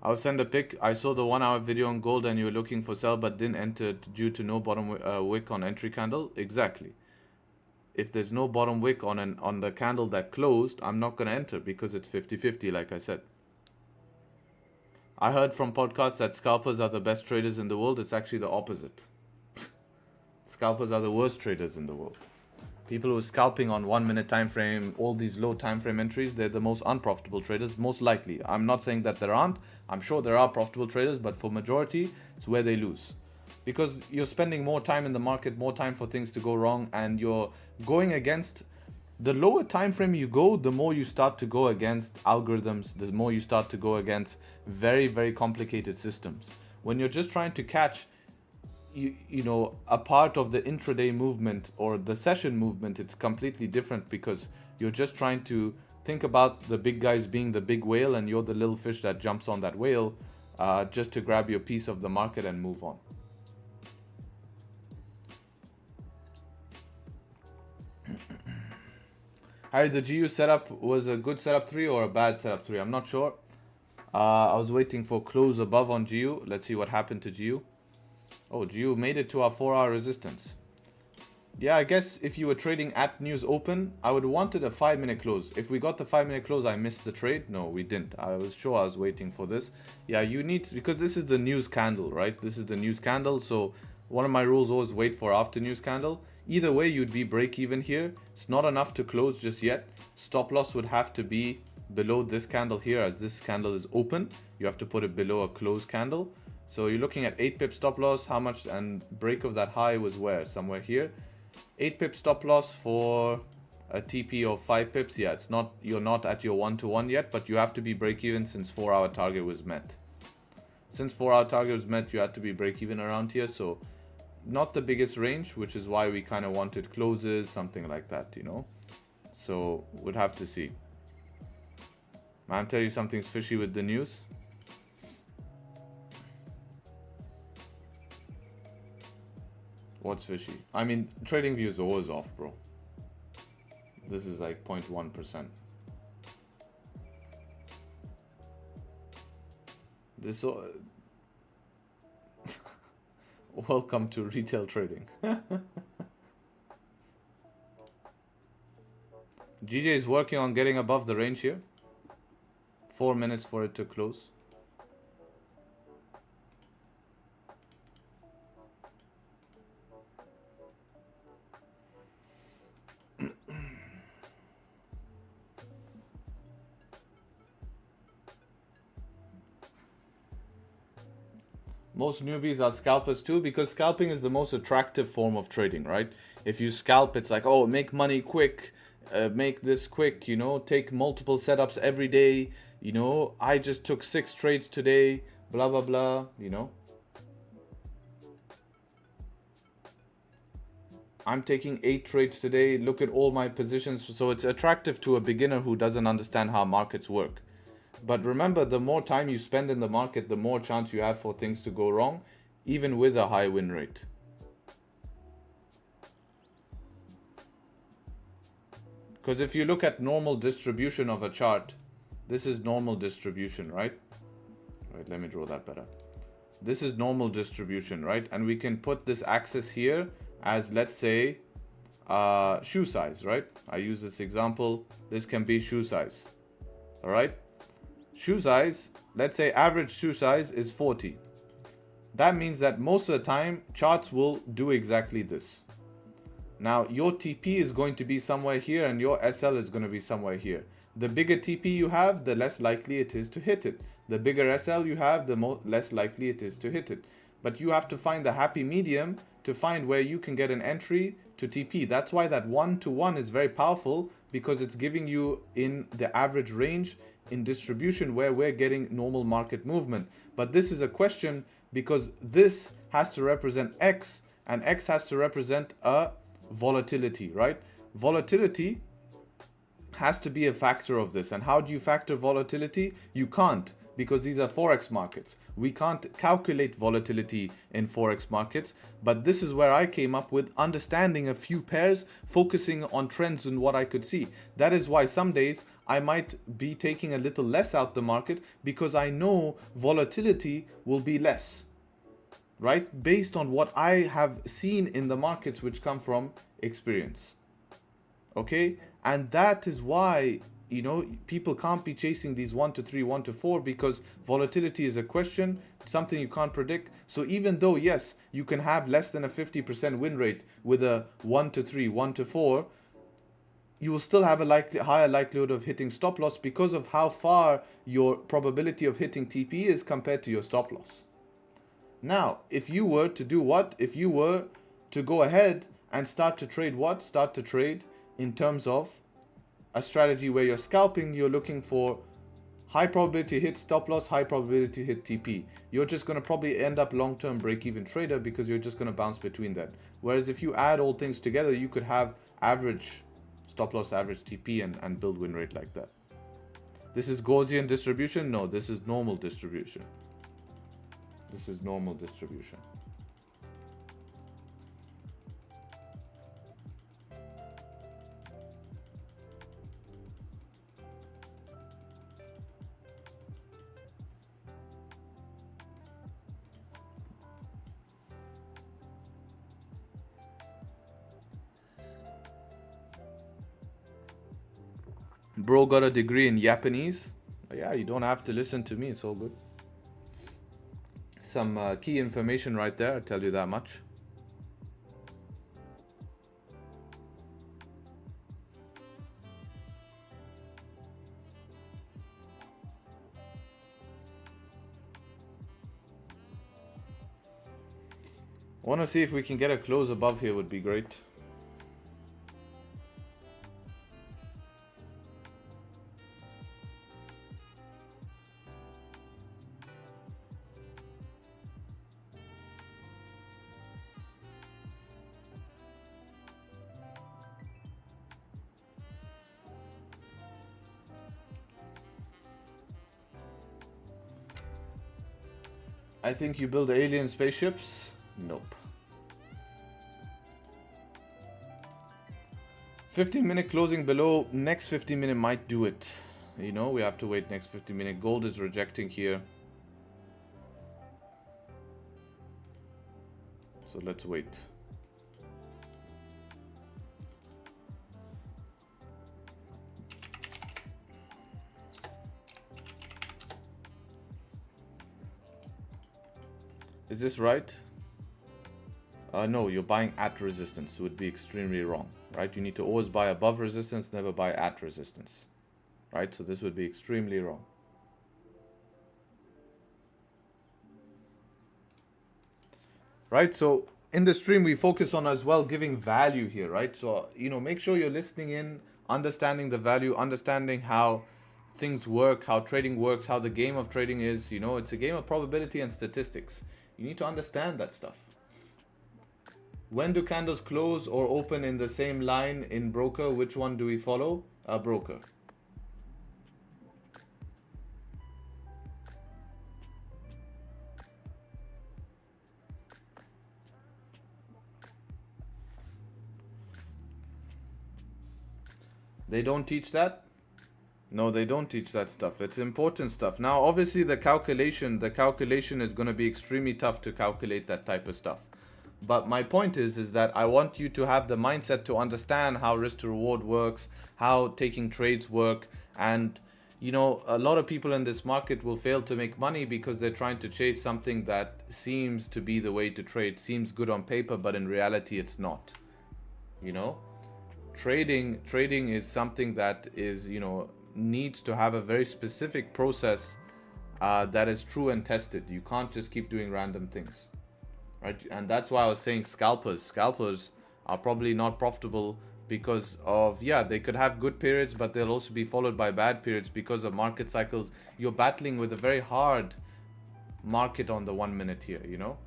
Speaker 2: I'll send a pic. I saw the 1 hour video on gold and you were looking for sell but didn't enter due to no bottom wick on entry candle. Exactly. If there's no bottom wick on the candle that closed, I'm not going to enter because it's 50-50 like I said. I heard from podcasts that scalpers are the best traders in the world. It's actually the opposite. Scalpers are the worst traders in the world. People who are scalping on 1 minute time frame, all these low time frame entries, they're the most unprofitable traders, most likely. I'm not saying that there aren't. I'm sure there are profitable traders, but for majority, it's where they lose. Because you're spending more time in the market, more time for things to go wrong, and you're going against the lower time frame you go, the more you start to go against algorithms, the more you start to go against very, very complicated systems. When you're just trying to catch you know, a part of the intraday movement or the session movement, it's completely different because you're just trying to think about the big guys being the big whale and you're the little fish that jumps on that whale just to grab your piece of the market and move on. Harry, the GU setup was a good setup 3 or a bad setup 3? I'm not sure. I was waiting for close above on GU. Let's see what happened to GU. Oh, GU made it to our 4-hour resistance. Yeah, I guess if you were trading at news open, I would have wanted a 5-minute close. If we got the 5-minute close, I missed the trade. No, we didn't. I was sure I was waiting for this. Yeah, you need to, because this is the news candle, right? This is the news candle. So one of my rules always wait for after news candle. Either way, you'd be break even here. It's not enough to close just yet. Stop loss would have to be below this candle here, as this candle is open. You have to put it below a close candle. So you're looking at 8 pip stop loss. How much? And break of that high was where? Somewhere here. 8 pip stop loss for a TP of 5 pips. Yeah, it's not, you're not at your 1-to-1 yet, but you have to be break even since 4-hour target was met. Since 4-hour target was met, you had to be break even around here. So not the biggest range, which is why we kind of wanted closes, something like that, you know. So we'd have to see. I'll tell you something's fishy with the news. What's fishy? I mean, Tradingview is always off, bro. This is like 0.1%. This welcome to retail trading. GJ is working on getting above the range here. 4 minutes for it to close. Most newbies are scalpers too, because scalping is the most attractive form of trading, right? If you scalp, it's like, oh, make money quick, make this quick, you know, take multiple setups every day, you know, I just took 6 trades today, blah, blah, blah, you know. I'm taking 8 trades today, look at all my positions. So it's attractive to a beginner who doesn't understand how markets work. But remember, the more time you spend in the market, the more chance you have for things to go wrong, even with a high win rate. Because if you look at normal distribution of a chart, this is normal distribution, right? Wait, let me draw that better. This is normal distribution, right? And we can put this axis here as, let's say, shoe size, right? I use this example. This can be shoe size. All right. Shoe size, let's say average shoe size is 40. That means that most of the time charts will do exactly this. Now your TP is going to be somewhere here and your SL is going to be somewhere here. The bigger TP you have, the less likely it is to hit it. The bigger SL you have, the less likely it is to hit it. But you have to find the happy medium to find where you can get an entry to TP. That's why that 1-to-1 is very powerful, because it's giving you in the average range in distribution where we're getting normal market movement. But this is a question because this has to represent X and X has to represent a volatility, right? Volatility has to be a factor of this. And how do you factor volatility? You can't, because these are Forex markets. We can't calculate volatility in Forex markets, but this is where I came up with understanding a few pairs, focusing on trends and what I could see. That is why some days I might be taking a little less out the market because I know volatility will be less, right? Based on what I have seen in the markets, which come from experience. Okay? And that is why, you know, people can't be chasing these 1-to-3, 1-to-4 because volatility is a question, something you can't predict. So even though, yes, you can have less than a 50% win rate with a 1-to-3, 1-to-4, you will still have a higher likelihood of hitting stop loss because of how far your probability of hitting TP is compared to your stop loss. Now, if you were to do what? If you were to go ahead and start to trade what? Start to trade in terms of a strategy where you're scalping, you're looking for high probability hit stop loss, high probability hit TP. You're just going to probably end up long-term break-even trader because you're just going to bounce between that. Whereas if you add all things together, you could have average stop loss, average TP and build win rate like that. This is Gaussian distribution? No, this is normal distribution. This is normal distribution. Bro got a degree in Japanese. Yeah, you don't have to listen to me. It's all good. Some key information right there. I'll tell you that much. Want to see if we can get a close above here would be great. I think you build alien spaceships? Nope. 15-minute closing below. Next 15-minute might do it. You know, we have to wait next 15-minute. Gold is rejecting here. So let's wait. Is this right? No, you're buying at resistance. It would be extremely wrong, right? You need to always buy above resistance, never buy at resistance, right? So this would be extremely wrong. Right, so in the stream we focus on as well giving value here, right? So, you know, make sure you're listening in, understanding the value, understanding how things work, how trading works, how the game of trading is. You know, it's a game of probability and statistics. You need to understand that stuff. When do candles close or open in the same line in broker? Which one do we follow? Broker. They don't teach that? No, they don't teach that stuff. It's important stuff. Now, obviously, the calculation is going to be extremely tough to calculate that type of stuff. But my point is that I want you to have the mindset to understand how risk to reward works, how taking trades work. And, you know, a lot of people in this market will fail to make money because they're trying to chase something that seems to be the way to trade, seems good on paper, but in reality, it's not. You know, trading is something that is, you know, needs to have a very specific process that is true and tested. You can't just keep doing random things, right? And that's why I was saying scalpers are probably not profitable because of, yeah, they could have good periods, but they'll also be followed by bad periods because of market cycles. You're battling with a very hard market on the 1 minute here, you know,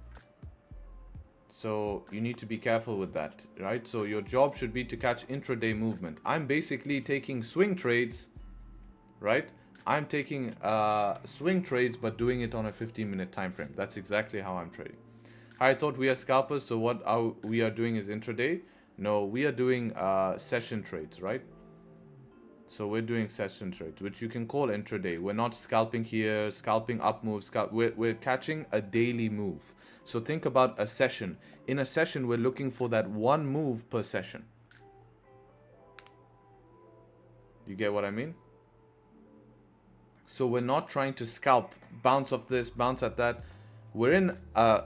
Speaker 2: so you need to be careful with that, right? So your job should be to catch intraday movement. I'm basically taking swing trades, right? I'm taking swing trades, but doing it on a 15-minute time frame. That's exactly how I'm trading. I thought we are scalpers, so what we are doing is intraday. No, we are doing session trades, right? So we're doing session trades, which you can call intraday. We're not scalping here, scalping up moves. We're catching a daily move. So think about a session. In a session, we're looking for that one move per session. You get what I mean? So we're not trying to scalp, bounce off this, bounce at that. We're in I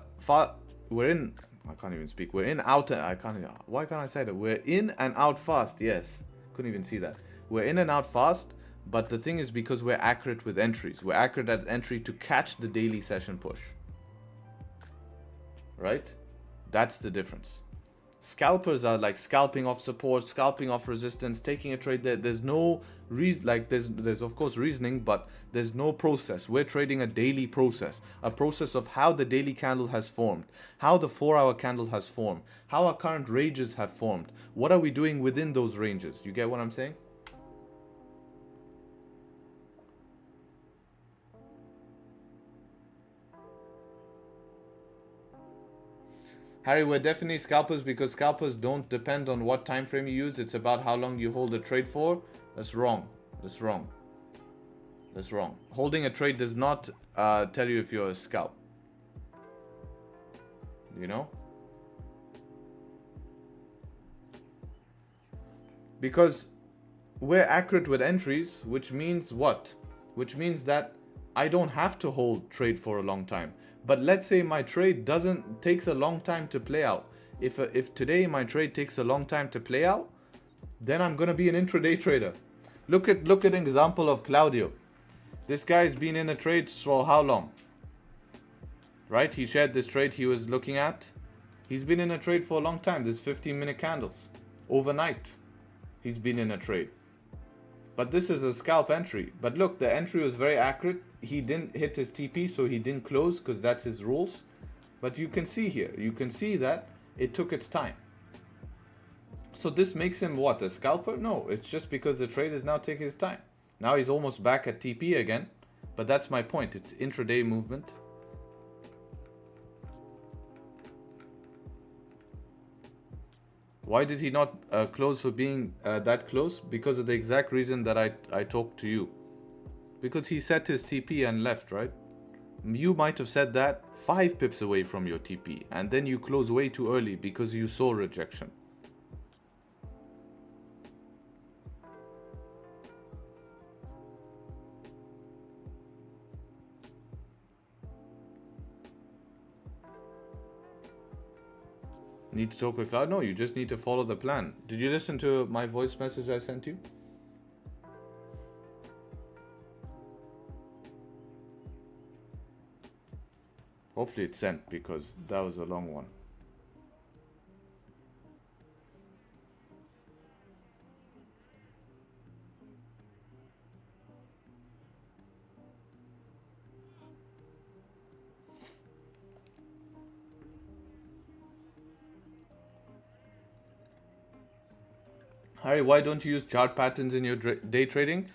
Speaker 2: can't even speak. We're in, out, why can't I say that? We're in and out fast. Yes, couldn't even see that. We're in and out fast, but the thing is, because we're accurate with entries. We're accurate at entry to catch the daily session push. Right? That's the difference. Scalpers are like scalping off support, scalping off resistance, taking a trade. There's no reason, like there's of course reasoning, but there's no process. We're trading a daily process, a process of how the daily candle has formed, how the 4-hour candle has formed, how our current ranges have formed. What are we doing within those ranges? You get what I'm saying? Harry, we're definitely scalpers because scalpers don't depend on what time frame you use. It's about how long you hold a trade for. That's wrong. That's wrong. That's wrong. Holding a trade does not tell you if you're a scalp. You know? Because we're accurate with entries, which means what? Which means that I don't have to hold trade for a long time. But let's say my trade takes a long time to play out. If today my trade takes a long time to play out, then I'm gonna be an intraday trader. Look at an example of Claudio. This guy's been in a trade for how long? Right? He shared this trade he was looking at. He's been in a trade for a long time. There's 15-minute candles. Overnight, he's been in a trade. But this is a scalp entry. But look, the entry was very accurate. He didn't hit his TP, so he didn't close because that's his rules. But you can see here, you can see that it took its time. So this makes him what, a scalper? No, it's just because the trade is now taking his time. Now he's almost back at TP again. But that's my point. It's intraday movement. Why did he not close for being that close? Because of the exact reason that I talked to you. Because he set his TP and left, right? You might have said that 5 pips away from your TP, and then you close way too early because you saw rejection. Need to talk with Cloud? No, you just need to follow the plan. Did you listen to my voice message I sent you? Hopefully it's sent because that was a long one. Harry, why don't you use chart patterns in your day trading?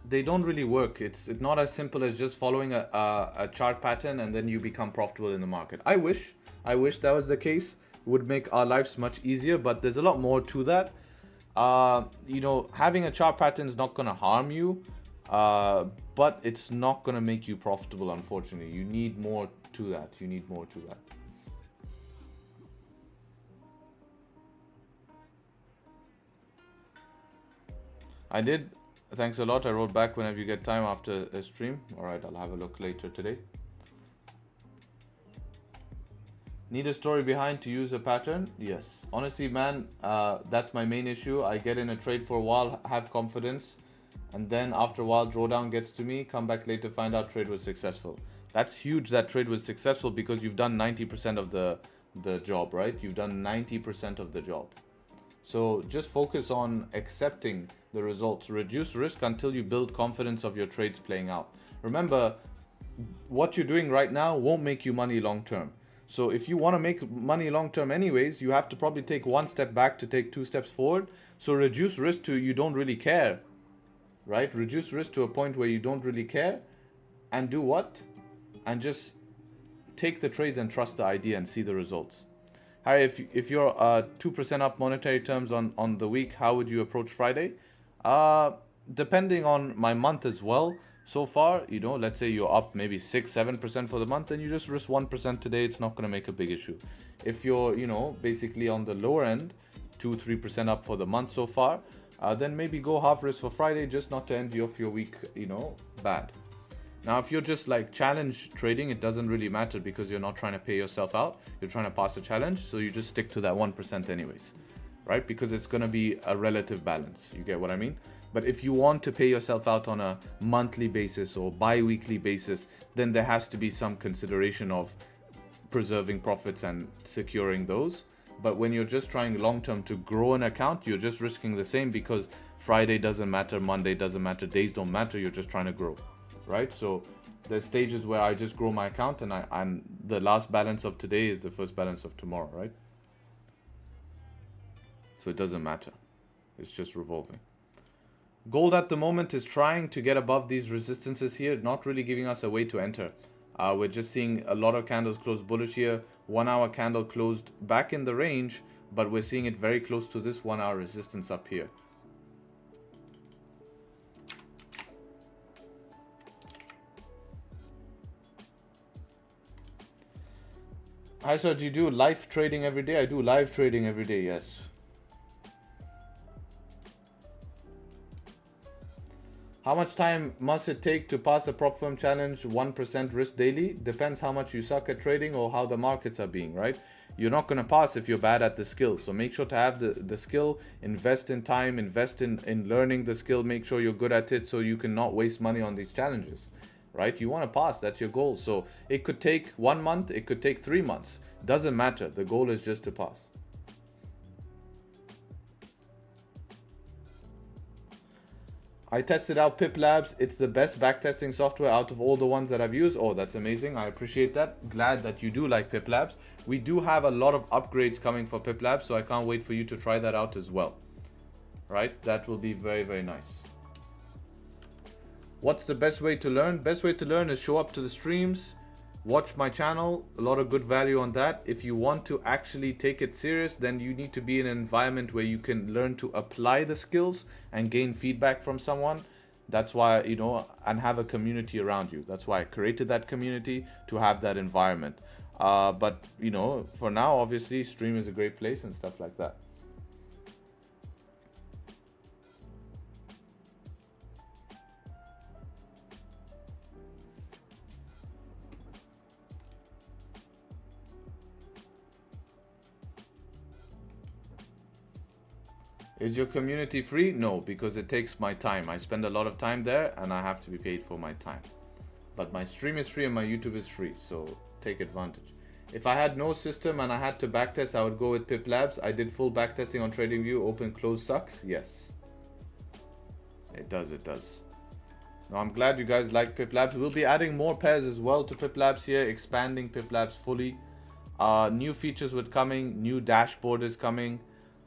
Speaker 2: They don't really work. It's not as simple as just following a chart pattern and then you become profitable in the market. I wish that was the case. It would make our lives much easier, but there's a lot more to that. You know, having a chart pattern is not going to harm you, but it's not going to make you profitable, unfortunately. You need more to that. You need more to that. I did. Thanks a lot. I wrote back whenever you get time after a stream. All right, I'll have a look later today. Need a story behind to use a pattern? Yes. Honestly, man, that's my main issue. I get in a trade for a while, have confidence, and then after a while, drawdown gets to me, come back later, find out trade was successful. That's huge that trade was successful because you've done 90% of the job, right? You've done 90% of the job. So just focus on accepting the results. Reduce risk until you build confidence of your trades playing out. Remember, what you're doing right now won't make you money long term. So if you want to make money long term anyways, you have to probably take one step back to take 2 steps forward. So reduce risk to you don't really care, right? Reduce risk to a point where you don't really care, and do what? And just take the trades and trust the idea and see the results. Harry, if you're 2% up monetary terms on the week, how would you approach Friday? Depending on my month as well. So far, you know, let's say you're up maybe 6-7% for the month, then you just risk 1% today. It's not going to make a big issue. If you're, you know, basically on the lower end, 2-3% up for the month so far, then maybe go half risk for Friday, just not to end off your week, you know, bad. Now, if you're just like challenge trading, it doesn't really matter because you're not trying to pay yourself out. You're trying to pass a challenge. So you just stick to that 1% anyways, right? Because it's going to be a relative balance. You get what I mean? But if you want to pay yourself out on a monthly basis or bi-weekly basis, then there has to be some consideration of preserving profits and securing those. But when you're just trying long-term to grow an account, you're just risking the same because Friday doesn't matter, Monday doesn't matter, days don't matter. You're just trying to grow, right? So there's stages where I just grow my account and the last balance of today is the first balance of tomorrow, right? So it doesn't matter. It's just revolving. Gold at the moment is trying to get above these resistances here, not really giving us a way to enter. We're just seeing a lot of candles close bullish here. 1 hour candle closed back in the range, but we're seeing it very close to this 1 hour resistance up here. Hi sir, do you do live trading every day? I do live trading every day, yes. How much time must it take to pass a prop firm challenge 1% risk daily? Depends how much you suck at trading or how the markets are being, right? You're not going to pass if you're bad at the skill. So make sure to have the skill, invest in time, invest in learning the skill, make sure you're good at it so you can not waste money on these challenges, right? You want to pass, that's your goal. So it could take 1 month, it could take 3 months. Doesn't matter. The goal is just to pass. I tested out Pip Labs. It's the best backtesting software out of all the ones that I've used. Oh, that's amazing. I appreciate that. Glad that you do like Pip Labs. We do have a lot of upgrades coming for Pip Labs, so I can't wait for you to try that out as well. Right? That will be very, very nice. What's the best way to learn? Best way to learn is show up to the streams, watch my channel, a lot of good value on that. If you want to actually take it serious, then you need to be in an environment where you can learn to apply the skills and gain feedback from someone. That's why, you know, and have a community around you. That's why I created that community, to have that environment. But, you know, for now, obviously, stream is a great place and stuff like that. Is your community free? No, because it takes my time. I spend a lot of time there and I have to be paid for my time. But my stream is free and my YouTube is free, so take advantage. If I had no system and I had to backtest, I would go with Pip Labs. I did full backtesting on Tradingview. Open, close sucks. Yes. It does, it does. Now, I'm glad you guys like Pip Labs. We'll be adding more pairs as well to Pip Labs here, expanding Pip Labs fully. New features were coming, new dashboard is coming.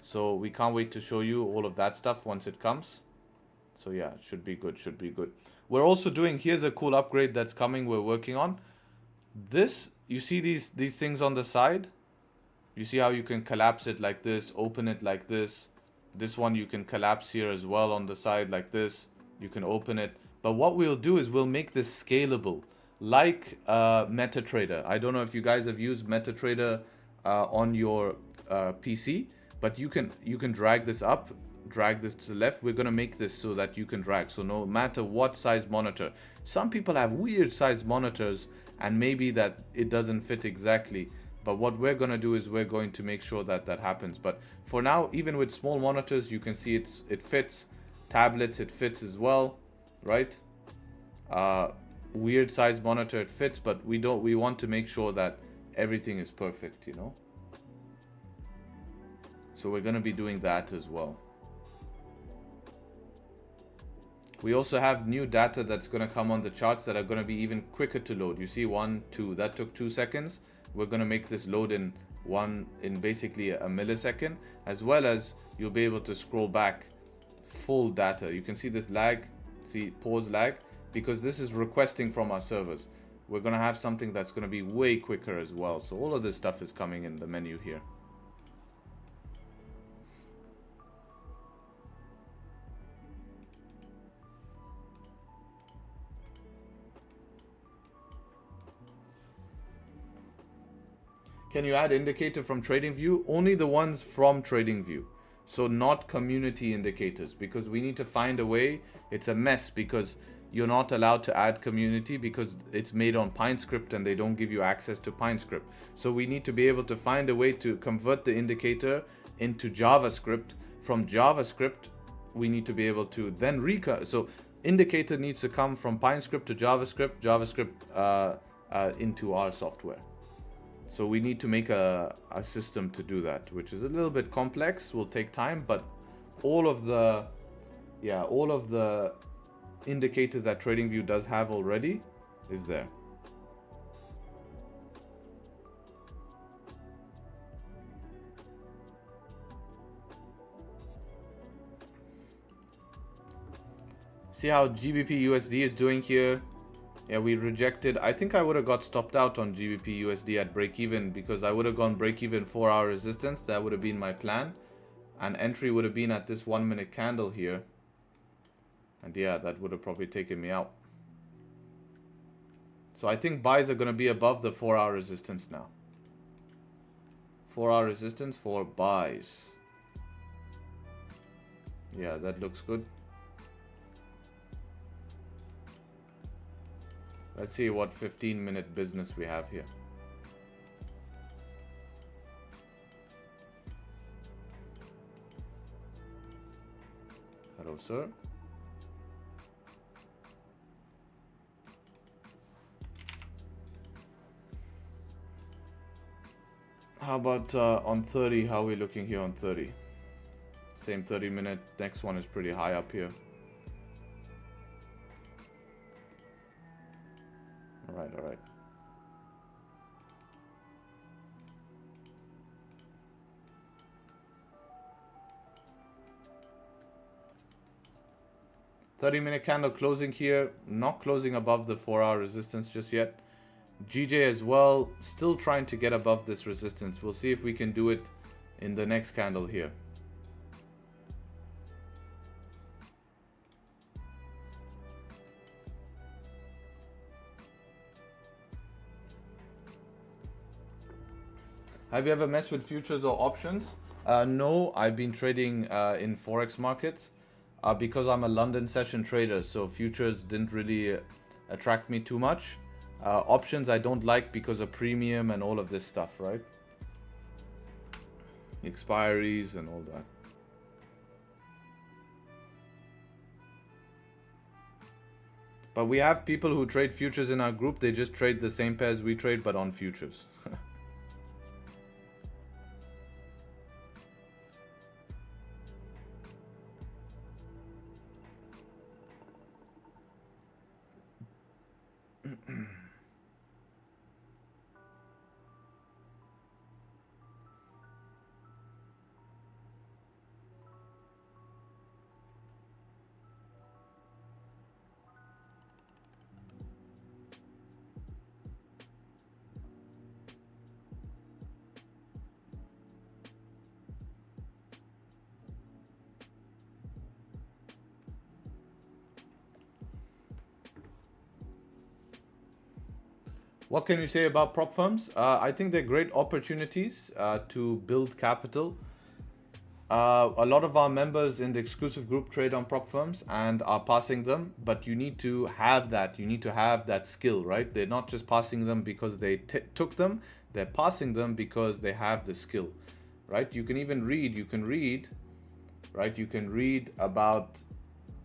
Speaker 2: So we can't wait to show you all of that stuff once it comes. So yeah, it should be good, should be good. We're also doing, here's a cool upgrade that's coming, we're working on. This, you see these things on the side? You see how you can collapse it like this, open it like this. This one you can collapse here as well on the side like this. You can open it. But what we'll do is we'll make this scalable, like MetaTrader. I don't know if you guys have used MetaTrader on your PC, but you can drag this up, drag this to the left. We're gonna make this so that you can drag. So no matter what size monitor, some people have weird size monitors and maybe that it doesn't fit exactly. But what we're gonna do is we're going to make sure that that happens. But for now, even with small monitors, you can see it fits. Tablets, it fits as well, right? Weird size monitor, it fits, but we want to make sure that everything is perfect, you know. So we're gonna be doing that as well. We also have new data that's gonna come on the charts that are gonna be even quicker to load. You see 1, 2, that took 2 seconds. We're gonna make this load in basically a millisecond, as well as you'll be able to scroll back full data. You can see this lag, see pause lag, because this is requesting from our servers. We're gonna have something that's gonna be way quicker as well. So all of this stuff is coming in the menu here. Can you add indicator from Tradingview? Only the ones from Tradingview. So not community indicators, because we need to find a way. It's a mess because you're not allowed to add community because it's made on PineScript and they don't give you access to PineScript. So we need to be able to find a way to convert the indicator into JavaScript. From JavaScript, we need to be able to then so indicator needs to come from PineScript to JavaScript, into our software. So we need to make a system to do that, which is a little bit complex, will take time, but all of the indicators that Tradingview does have already is there. See how GBP USD is doing here? Yeah, we rejected. I think I would have got stopped out on GBP USD at break even because I would have gone break even 4-hour resistance. That would have been my plan. And entry would have been at this 1 minute candle here. And yeah, that would have probably taken me out. So I think buys are going to be above the 4-hour resistance now. 4-hour resistance for buys. Yeah, that looks good. Let's see what 15-minute business we have here. Hello, sir. How about on 30? How are we looking here on 30? Same 30-minute. Next one is pretty high up here. All right. $30-minute candle closing here, not closing above the 4-hour resistance just yet. GJ as well, still trying to get above this resistance. We'll see if we can do it in the next candle here. Have you ever messed with futures or options? No, I've been trading in Forex markets because I'm a London session trader, so futures didn't really attract me too much. Options I don't like because of premium and all of this stuff, right? Expiries and all that. But we have people who trade futures in our group. They just trade the same pairs we trade, but on futures. What can you say about prop firms? I think they're great opportunities to build capital. A lot of our members in the exclusive group trade on prop firms and are passing them, but you need to have that. You need to have that skill, right? They're not just passing them because they took them. They're passing them because they have the skill, right? You can even read. You can read, right? You can read about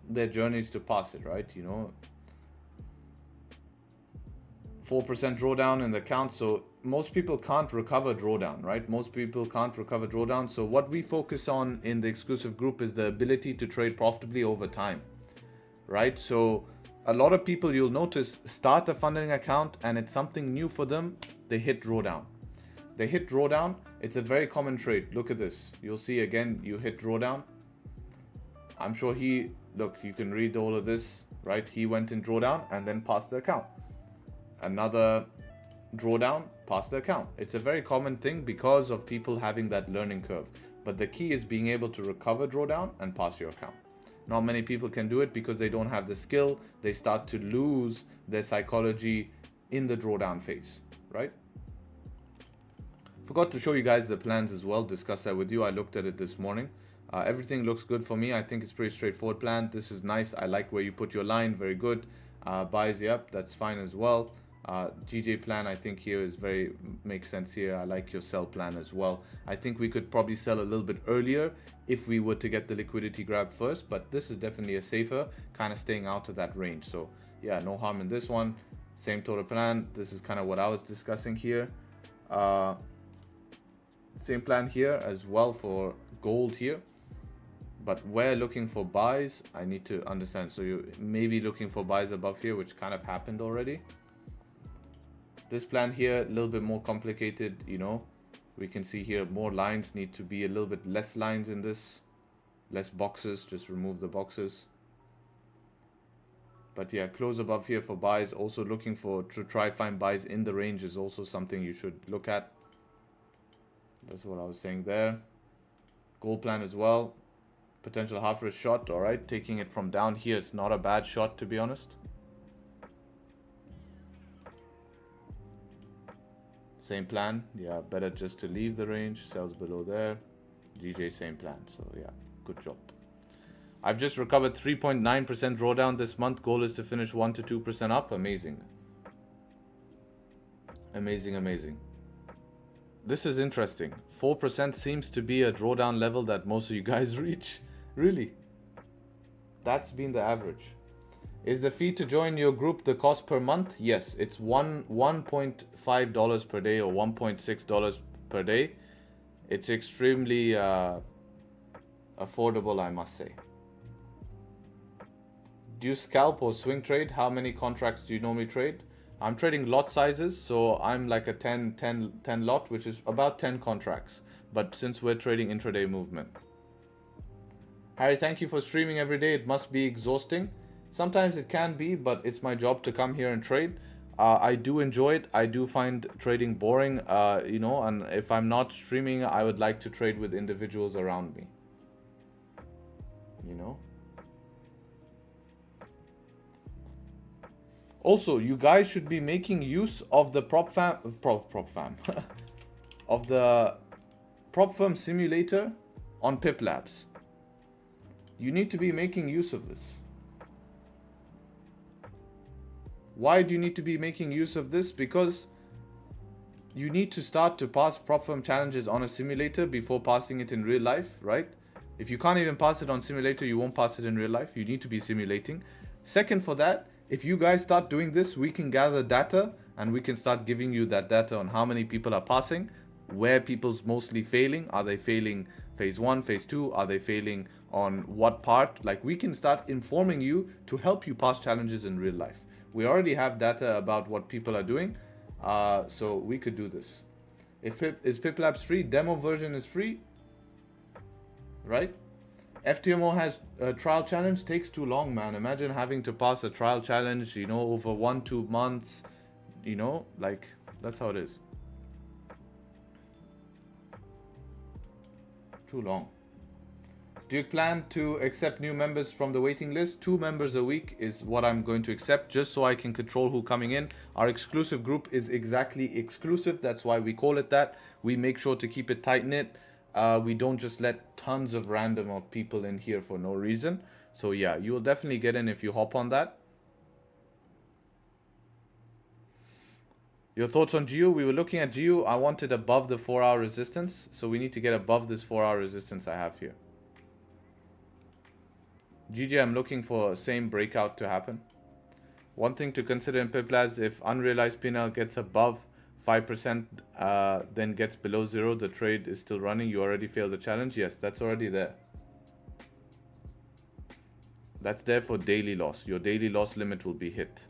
Speaker 2: their journeys to pass it, right? You know, 4% drawdown in the account. So most people can't recover drawdown, right? Most people can't recover drawdown. So what we focus on in the exclusive group is the ability to trade profitably over time, right? So a lot of people, you'll notice, start a funding account and it's something new for them. They hit drawdown. They hit drawdown. It's a very common trade. Look at this. You'll see again, you hit drawdown. I'm sure look, you can read all of this, right? He went in drawdown and then passed the account. Another drawdown, pass the account. It's a very common thing because of people having that learning curve. But the key is being able to recover drawdown and pass your account. Not many people can do it because they don't have the skill. They start to lose their psychology in the drawdown phase, right? Forgot to show you guys the plans as well, discuss that with you. I looked at it this morning. Everything looks good for me. I think it's pretty straightforward plan. This is nice. I like where you put your line, very good. Buys, yep, that's fine as well. GJ plan, I think here is makes sense here. I like your sell plan as well. I think we could probably sell a little bit earlier if we were to get the liquidity grab first, but this is definitely a safer, kind of staying out of that range. So yeah, no harm in this one. Same total plan. This is kind of what I was discussing here. Same plan here as well for gold here. But we're looking for buys. I need to understand. So you may be looking for buys above here, which kind of happened already. This plan here, a little bit more complicated, you know. We can see here more lines, need to be a little bit less lines in this. Less boxes, just remove the boxes. But yeah, close above here for buys. Also looking to try find buys in the range is also something you should look at. That's what I was saying there. Gold plan as well. Potential half risk shot, all right. Taking it from down here, it's not a bad shot to be honest. Same plan, yeah, better just to leave the range. Sells below there. GJ, same plan, so yeah, good job. I've just recovered 3.9% drawdown this month. Goal is to finish 1 to 2% up. Amazing. Amazing, amazing. This is interesting. 4% seems to be a drawdown level that most of you guys reach. Really? That's been the average. Is the fee to join your group the cost per month? Yes, it's $1.5 per day or $1.6 per day. It's extremely affordable, I must say. Do you scalp or swing trade? How many contracts do you normally trade? I'm trading lot sizes, so I'm like a 10 lot, which is about 10 contracts. But since we're trading intraday movement. Harry, thank you for streaming every day. It must be exhausting. Sometimes it can be, but it's my job to come here and trade. I do enjoy it. I do find trading boring, you know, and if I'm not streaming, I would like to trade with individuals around me. You know? Also, you guys should be making use of the prop firm of the prop firm simulator on Pip Labs. You need to be making use of this. Why do you need to be making use of this? Because you need to start to pass prop firm challenges on a simulator before passing it in real life, right? If you can't even pass it on simulator, you won't pass it in real life. You need to be simulating. Second, for that, if you guys start doing this, we can gather data and we can start giving you that data on how many people are passing, where people's mostly failing. Are they failing phase 1, phase 2? Are they failing on what part? Like, we can start informing you to help you pass challenges in real life. We already have data about what people are doing, so we could do this. Is Pip Labs free? Demo version is free, right? FTMO has a trial challenge. Takes too long, man. Imagine having to pass a trial challenge, you know, over 1-2 months, you know, like, that's how it is. Too long. Do you plan to accept new members from the waiting list? 2 members a week is what I'm going to accept, just so I can control who coming in. Our exclusive group is exactly exclusive. That's why we call it that. We make sure to keep it tight knit. We don't just let tons of random of people in here for no reason. So yeah, you will definitely get in if you hop on that. Your thoughts on GU? We were looking at GU. I wanted above the 4-hour resistance. So we need to get above this 4-hour resistance I have here. GG, I'm looking for same breakout to happen. One thing to consider in Piplabs, if unrealized P&L gets above 5%, then gets below 0, the trade is still running. You already failed the challenge. Yes, that's already there. That's there for daily loss. Your daily loss limit will be hit.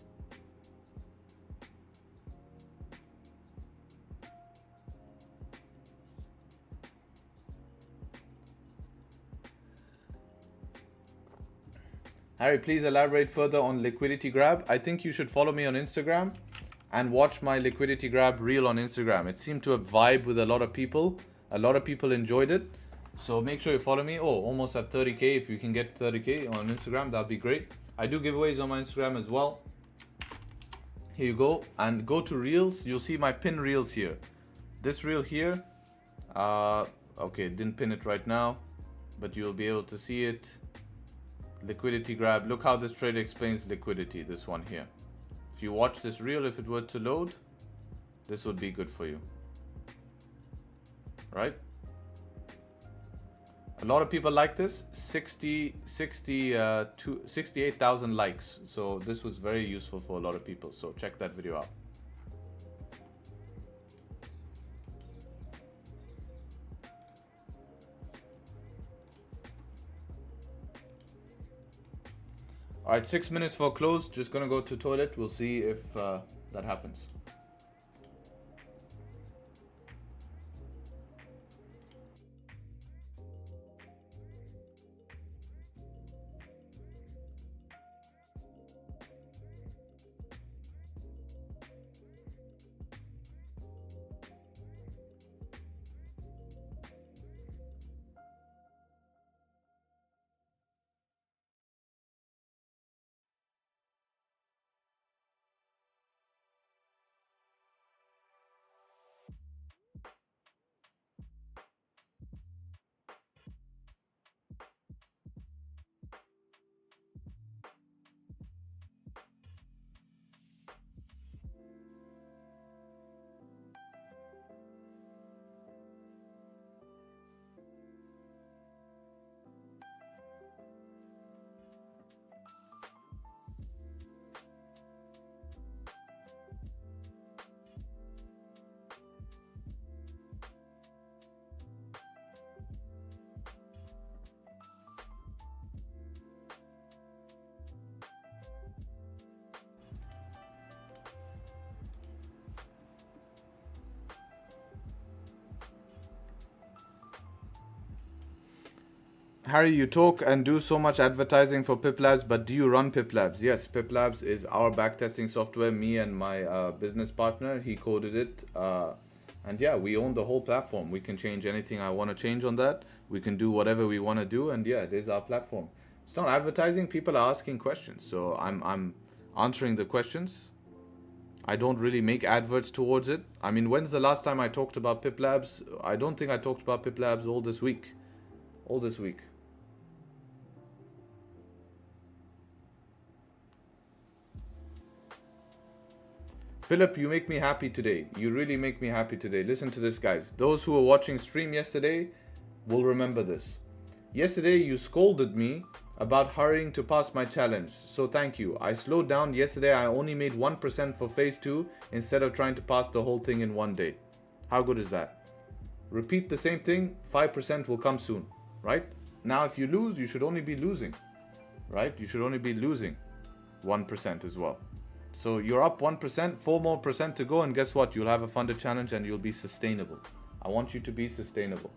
Speaker 2: Harry, please elaborate further on liquidity grab. I think you should follow me on Instagram and watch my liquidity grab reel on Instagram. It seemed to vibe with a lot of people. A lot of people enjoyed it. So make sure you follow me. Oh, almost at 30K. If you can get 30K on Instagram, that'd be great. I do giveaways on my Instagram as well. Here you go. And go to reels. You'll see my pin reels here. This reel here. Okay, didn't pin it right now, but you'll be able to see it. Liquidity grab. Look how this trade explains liquidity. This one here. If you watch this reel, if it were to load, this would be good for you. Right? A lot of people like this. 68,000 likes. So this was very useful for a lot of people. So check that video out. All right, 6 minutes for close. Just gonna go to toilet. We'll see if that happens. Harry, you talk and do so much advertising for Piplabs, but do you run Piplabs? Yes, Piplabs is our backtesting software. Me and my business partner, he coded it. And yeah, we own the whole platform. We can change anything I want to change on that. We can do whatever we want to do. And yeah, it is our platform. It's not advertising. People are asking questions. So I'm answering the questions. I don't really make adverts towards it. I mean, when's the last time I talked about Piplabs? I don't think I talked about Piplabs all this week. All this week. Philip, you make me happy today. You really make me happy today. Listen to this, guys. Those who were watching stream yesterday will remember this. Yesterday, you scolded me about hurrying to pass my challenge. So thank you. I slowed down. Yesterday, I only made 1% for phase 2 instead of trying to pass the whole thing in one day. How good is that? Repeat the same thing. 5% will come soon, right? Now, if you lose, you should only be losing, right? You should only be losing 1% as well. So you're up 1%, 4 more percent to go, and guess what? You'll have a funded challenge and you'll be sustainable. I want you to be sustainable.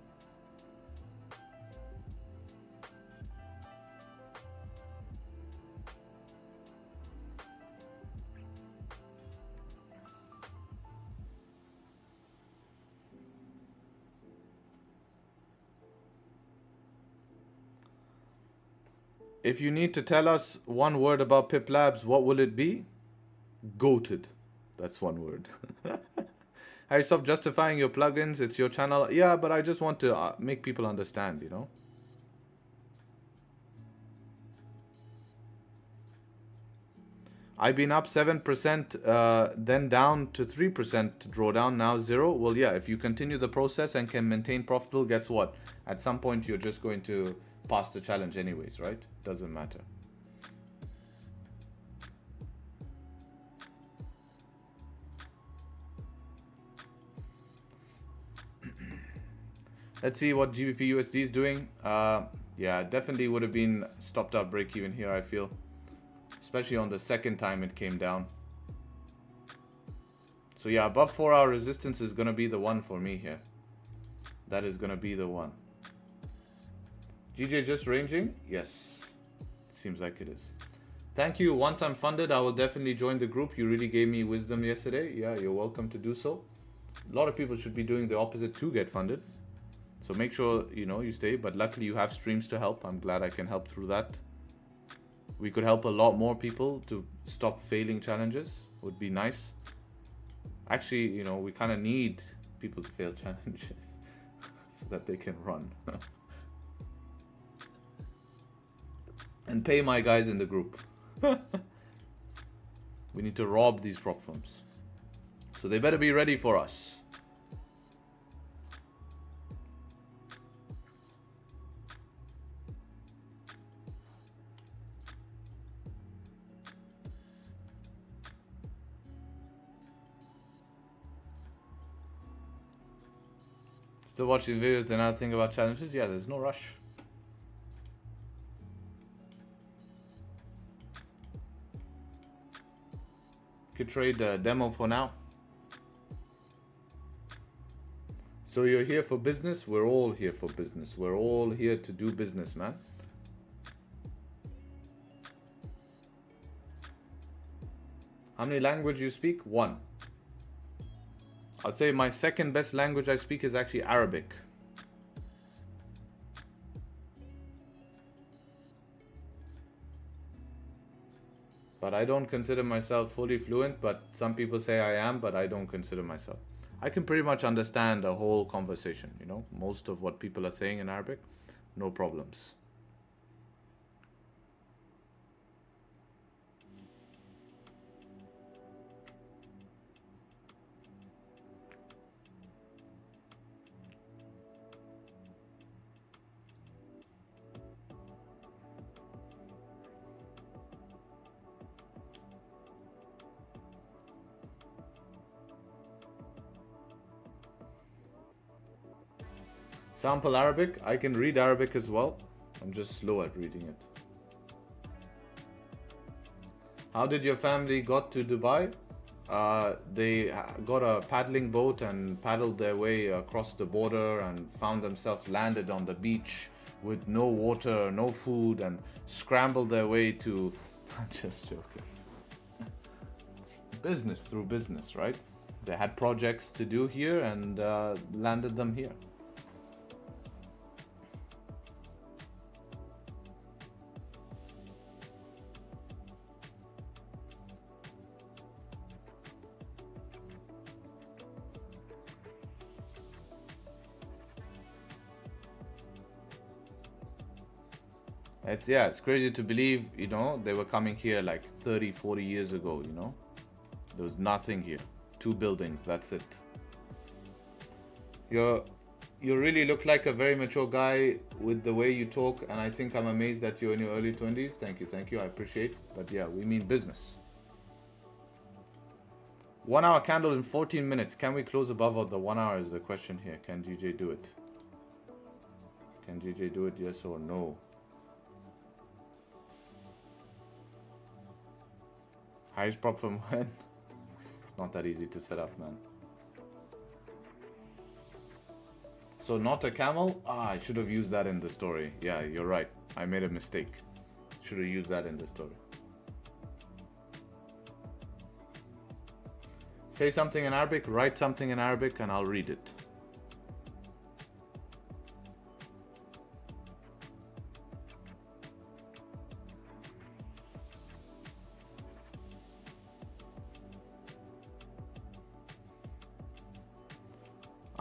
Speaker 2: if you need to tell us one word about Pip Labs, what will it be? Goated. That's one word. Hey, stop justifying your plugins. It's your channel. Yeah, but I just want to make people understand, you know. I've been up 7%, then down to 3% drawdown, now 0. Well, yeah, if you continue the process and can maintain profitable, guess what? At some point, you're just going to pass the challenge anyways, right? Doesn't matter. Let's see what GBP USD is doing. Yeah, definitely would have been stopped up break even here, I feel. Especially on the second time it came down. So yeah, above 4-hour resistance is going to be the one for me here. That is going to be the one. GJ just ranging? Yes. Seems like it is. Thank you. Once I'm funded, I will definitely join the group. You really gave me wisdom yesterday. Yeah, you're welcome to do so. A lot of people should be doing the opposite to get funded. So make sure, you know, you stay. But luckily you have streams to help. I'm glad I can help through that. We could help a lot more people to stop failing challenges. Would be nice. Actually, you know, we kind of need people to fail challenges so that they can run. And pay my guys in the group. We need to rob these prop firms. So they better be ready for us. Still watching videos and now think about challenges? Yeah, there's no rush. Could trade a demo for now. So you're here for business? We're all here for business. We're all here to do business, man. How many languages you speak? 1. I'd say my second best language I speak is actually Arabic. But I don't consider myself fully fluent, but some people say I am, but I don't consider myself. I can pretty much understand a whole conversation, you know, most of what people are saying in Arabic, no problems. Sample Arabic. I can read Arabic as well. I'm just slow at reading it. How did your family got to Dubai? They got a paddling boat and paddled their way across the border and found themselves landed on the beach with no water, no food, and scrambled their way to... I'm just joking. Business through business, right? They had projects to do here and landed them here. It's crazy to believe, you know, they were coming here like 30, 40 years ago, you know. There was nothing here. 2 buildings, that's it. You really look like a very mature guy with the way you talk, and I think I'm amazed that you're in your early 20s. Thank you, I appreciate. But yeah, we mean business. 1 hour candle in 14 minutes. Can we close above the 1 hour is the question here. Can GJ do it? Can GJ do it, yes or no? Highest prop from when? It's not that easy to set up, man. So not a camel? I should have used that in the story. Yeah, you're right. I made a mistake. Should have used that in the story. Say something in Arabic, write something in Arabic, and I'll read it.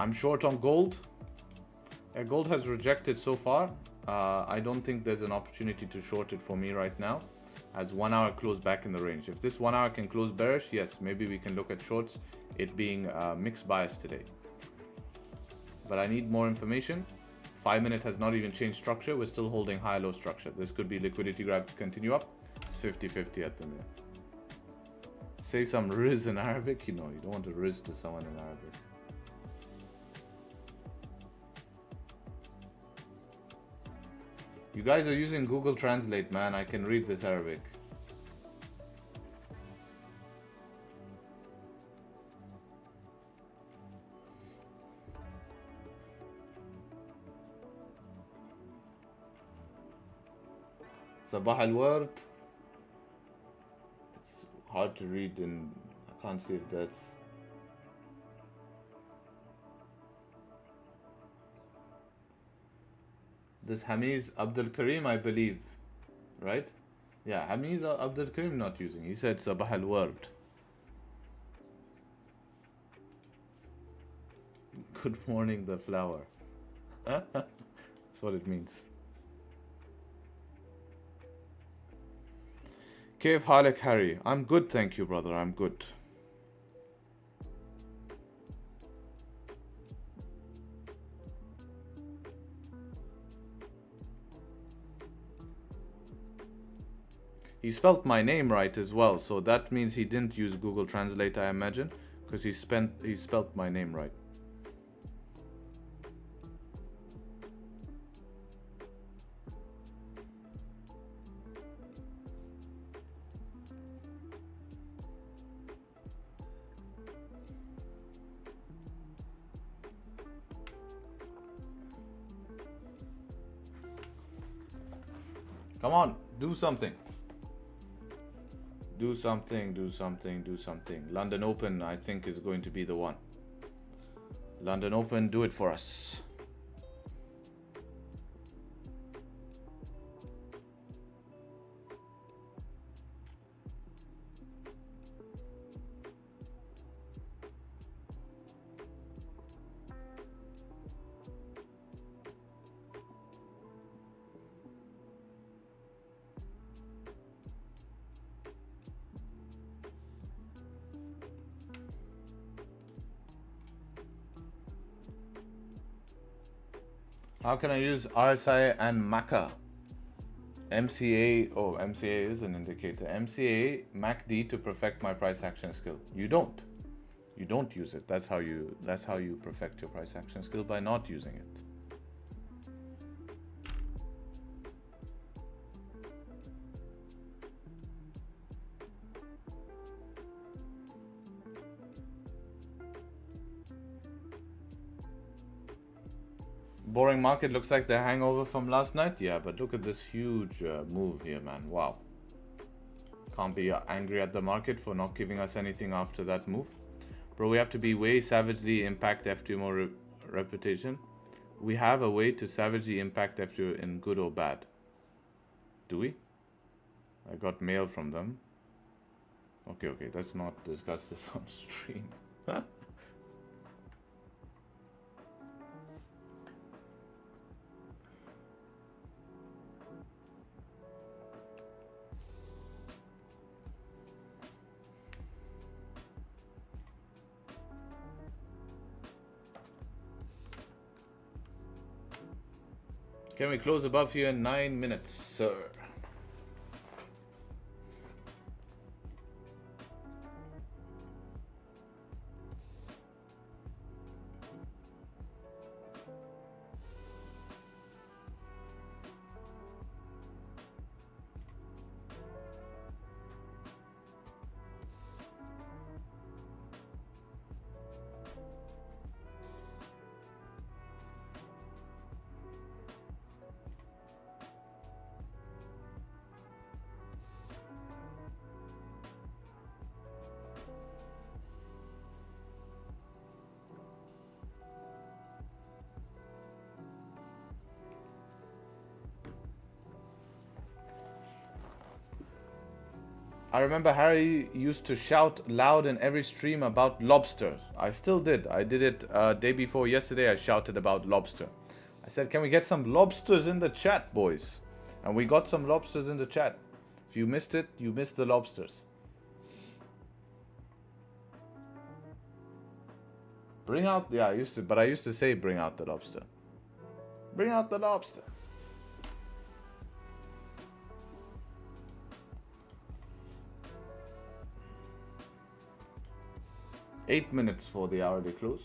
Speaker 2: I'm short on gold. Gold has rejected so far. I don't think there's an opportunity to short it for me right now, as 1 hour close back in the range. If this 1 hour can close bearish, yes, maybe we can look at shorts, it being mixed bias today. But I need more information. 5 minute has not even changed structure. We're still holding high-low structure. This could be liquidity grab to continue up. It's 50-50 at the minute. Say some riz in Arabic. You know, you don't want to riz to someone in Arabic. You guys are using Google Translate, man. I can read this Arabic. Sabah al-Ward. It's hard to read and I can't see if that's... This Hamiz Abdul Karim, I believe, right? Yeah, Hamiz Abdul Karim not using. He said Sabah al-Ward. Good morning, the flower. That's what it means. كيف حالك Harry? I'm good, thank you, brother. I'm good. He spelled my name right as well, so that means he didn't use Google Translate, I imagine, because he spelled my name right. Come on, do something. Do something, do something, do something. London Open, I think, is going to be the one. London Open, do it for us. How can I use RSI and MACA? MCA, oh, MCA is an indicator. MCA, MACD to perfect my price action skill. You don't use it. That's how you perfect your price action skill, by not using it. Boring market, looks like the hangover from last night. Yeah, but look at this huge move here, man. Wow. Can't be angry at the market for not giving us anything after that move. Bro, we have to be way savagely impact FTMO reputation. We have a way to savagely impact FTMO in good or bad. Do we? I got mail from them. Okay, let's not discuss this on stream. Can we close above here in 9 minutes, sir? I remember Harry used to shout loud in every stream about lobsters. I still did. I did it day before yesterday. I shouted about lobster. I said, can we get some lobsters in the chat, boys? And we got some lobsters in the chat. If you missed it, you missed the lobsters. Bring out, yeah, I used to say bring out the lobster. Bring out the lobster. Eight minutes for the hourly close.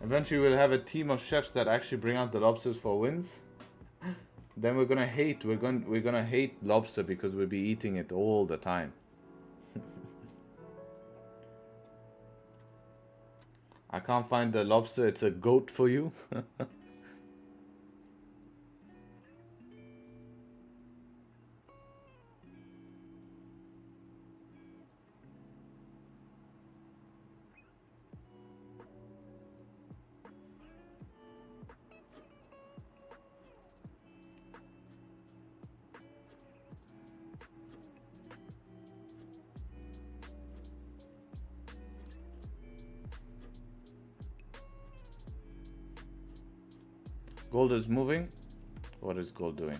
Speaker 2: Eventually we'll have a team of chefs that actually bring out the lobsters for wins. Then we're gonna hate lobster because we'll be eating it all the time. I can't find the lobster, it's a goat for you. Gold is moving. What is gold doing?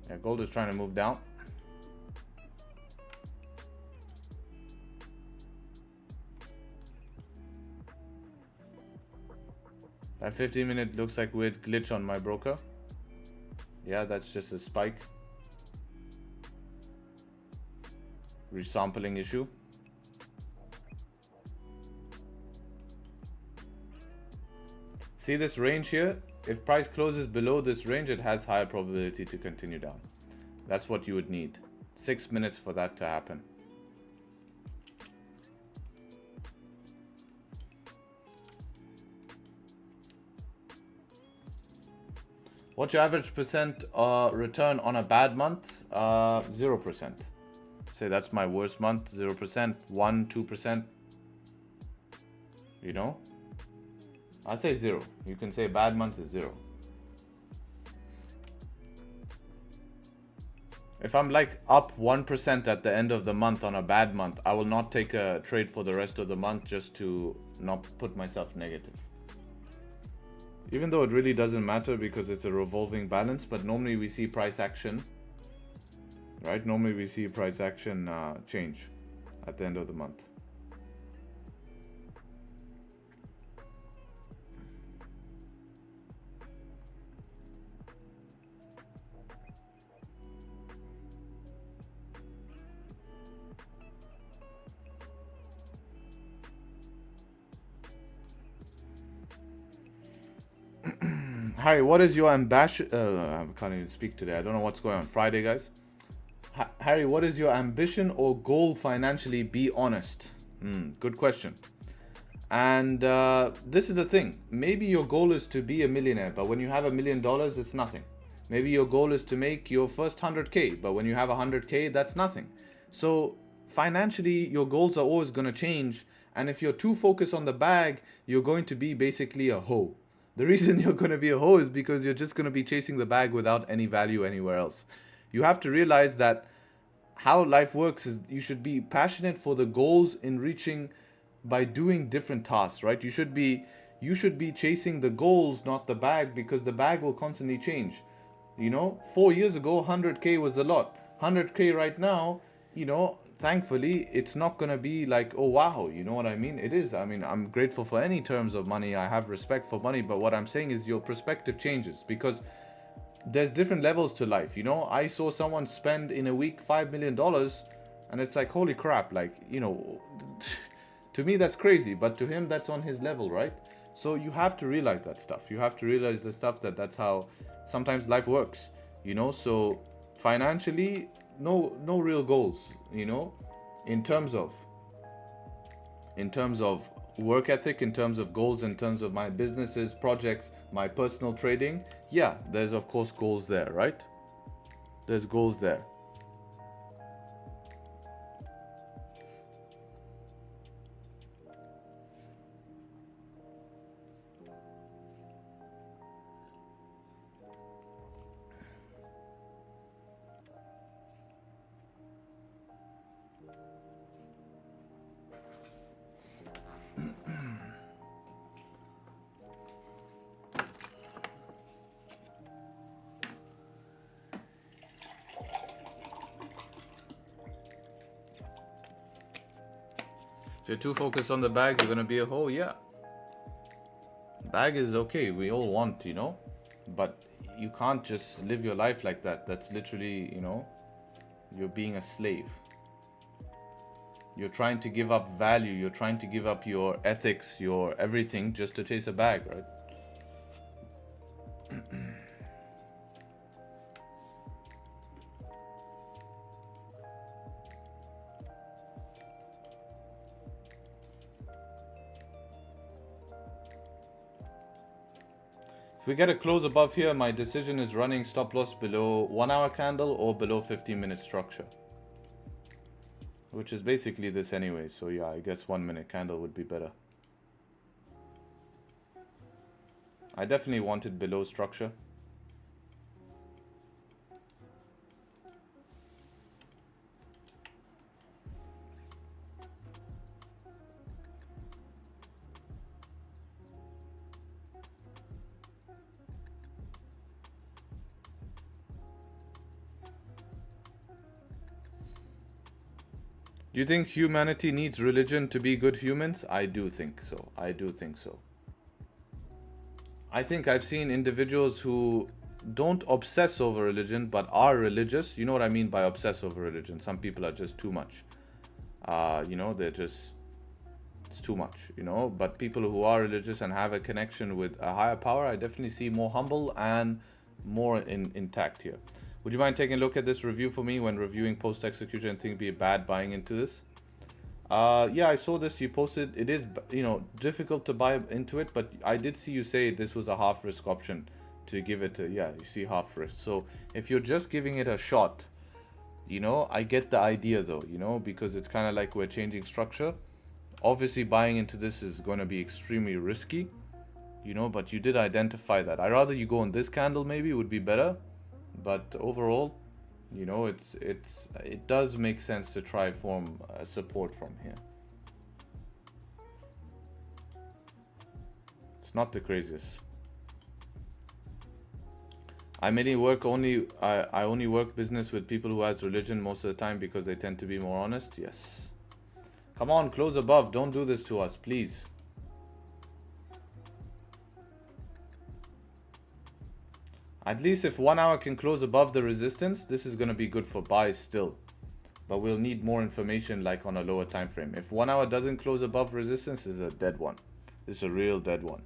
Speaker 2: Yeah, gold is trying to move down. That 15-minute looks like weird glitch on my broker. Yeah, that's just a spike. Resampling issue. See this range here? If price closes below this range, it has higher probability to continue down. That's what you would need. 6 minutes for that to happen. What's your average percent return on a bad month? 0%. Say that's my worst month. 0%, 1, 2%. You know? I'll say 0. You can say bad month is 0. If I'm like up 1% at the end of the month on a bad month, I will not take a trade for the rest of the month just to not put myself negative. Even though it really doesn't matter because it's a revolving balance, but normally we see price action, right? Normally we see price action change at the end of the month. Harry, what is your ambition? I can't even speak today. I don't know what's going on. Friday, guys. Harry, what is your ambition or goal financially? Be honest. Good question. And this is the thing. Maybe your goal is to be a millionaire, but when you have $1 million, it's nothing. Maybe your goal is to make your first 100K, but when you have 100K, that's nothing. So financially, your goals are always going to change. And if you're too focused on the bag, you're going to be basically a hoe. The reason you're going to be a hoe is because you're just going to be chasing the bag without any value anywhere else. You have to realize that how life works is you should be passionate for the goals in reaching by doing different tasks, right? You should be chasing the goals, not the bag, because the bag will constantly change. You know, 4 years ago, 100K was a lot. 100K right now, you know, thankfully, it's not going to be like, oh, wow, you know what I mean? It is. I mean, I'm grateful for any terms of money. I have respect for money. But what I'm saying is your perspective changes because there's different levels to life. You know, I saw someone spend in a week $5 million and it's like, holy crap. Like, you know, to me, that's crazy. But to him, that's on his level, right? So you have to realize that stuff. You have to realize the stuff that's how sometimes life works, you know? So financially, no real goals, you know, in terms of work ethic, in terms of goals, in terms of my businesses, projects, my personal trading. Yeah, there's of course goals there, right? There's goals there. If you're too focused on the bag, you're gonna be a hoe. Yeah, bag is okay. We all want, you know, but you can't just live your life like that. That's literally, you know, you're being a slave. You're trying to give up value. You're trying to give up your ethics, your everything, just to chase a bag, right? If we get a close above here, my decision is running stop loss below 1 hour candle or below 15-minute structure, which is basically this anyway. So yeah, I guess 1 minute candle would be better. I definitely wanted below structure. Do you think humanity needs religion to be good humans? I do think so. I do think so. I think I've seen individuals who don't obsess over religion but are religious. You know what I mean by obsess over religion? Some people are just too much. You know, it's too much, you know. But people who are religious and have a connection with a higher power, I definitely see more humble and more intact here. Would you mind taking a look at this review for me when reviewing post-execution and think it'd be a bad buying into this? Yeah, I saw this. You posted. It is, you know, difficult to buy into it, but I did see you say this was a half risk option to give it a, yeah, you see half risk. So if you're just giving it a shot, you know, I get the idea though, you know, because it's kind of like we're changing structure. Obviously buying into this is going to be extremely risky, you know, but you did identify that. I'd rather you go on this candle, maybe would be better. But overall, you know, it does make sense to try form support from here. It's not the craziest. I mainly work only I only work business with people who has religion most of the time because they tend to be more honest. Yes. Come on, close above. Don't do this to us, please. At least if 1 hour can close above the resistance, this is going to be good for buys still. But we'll need more information like on a lower time frame. If 1 hour doesn't close above resistance, it's a dead one. It's a real dead one.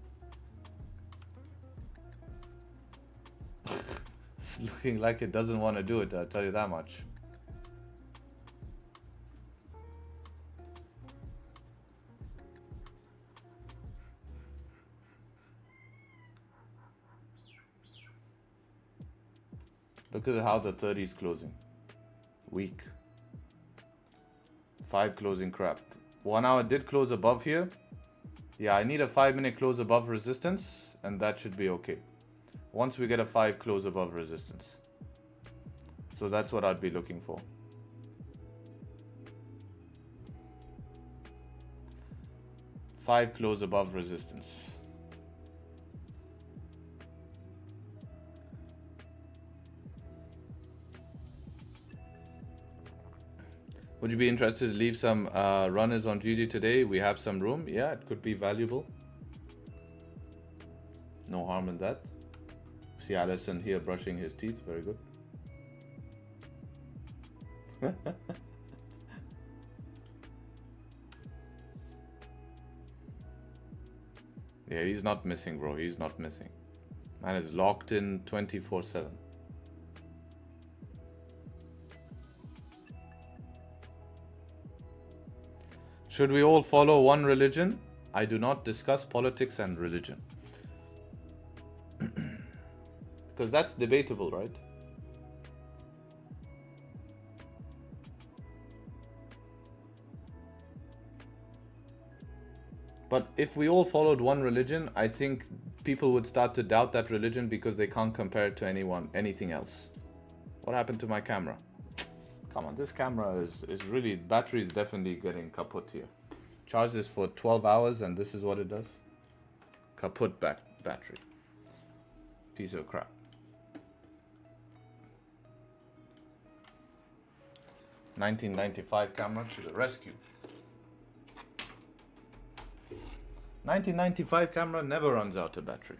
Speaker 2: It's looking like it doesn't want to do it, I'll tell you that much. Look at how the 30 is closing. Weak. 5 closing crap. 1 hour did close above here. Yeah, I need a 5-minute close above resistance, and that should be okay. Once we get a 5 close above resistance. So that's what I'd be looking for. Five close above resistance. Would you be interested to leave some runners on GG today? We have some room. Yeah, it could be valuable. No harm in that. See Allison here brushing his teeth. Very good. Yeah, he's not missing, bro. He's not missing. Man is locked in 24/7. Should we all follow one religion? I do not discuss politics and religion. Because that's debatable, right? But if we all followed one religion, I think people would start to doubt that religion because they can't compare it to anything else. What happened to my camera? Come on, this camera is really, battery is definitely getting kaput here. Charge this for 12 hours and this is what it does. Kaput battery. Piece of crap. $19.95 camera to the rescue. 1995 camera never runs out of battery.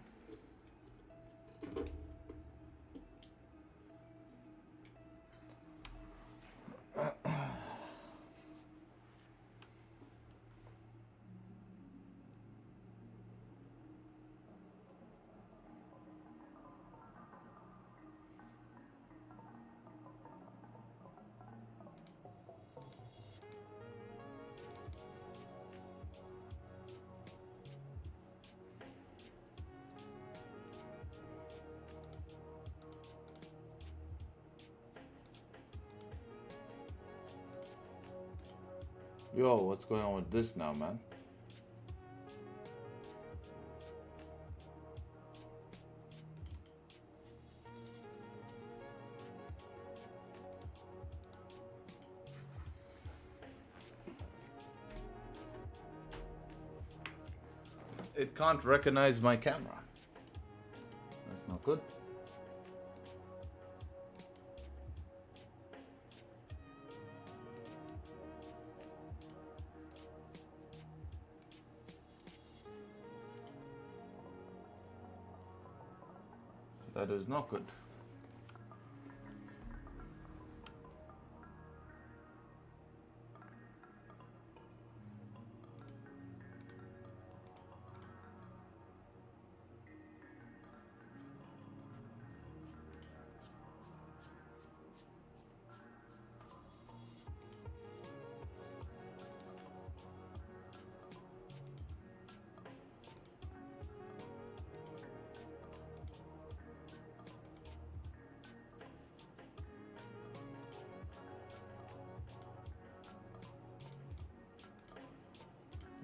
Speaker 2: Yo, what's going on with this now, man? It can't recognize my camera. That's not good. That is not good.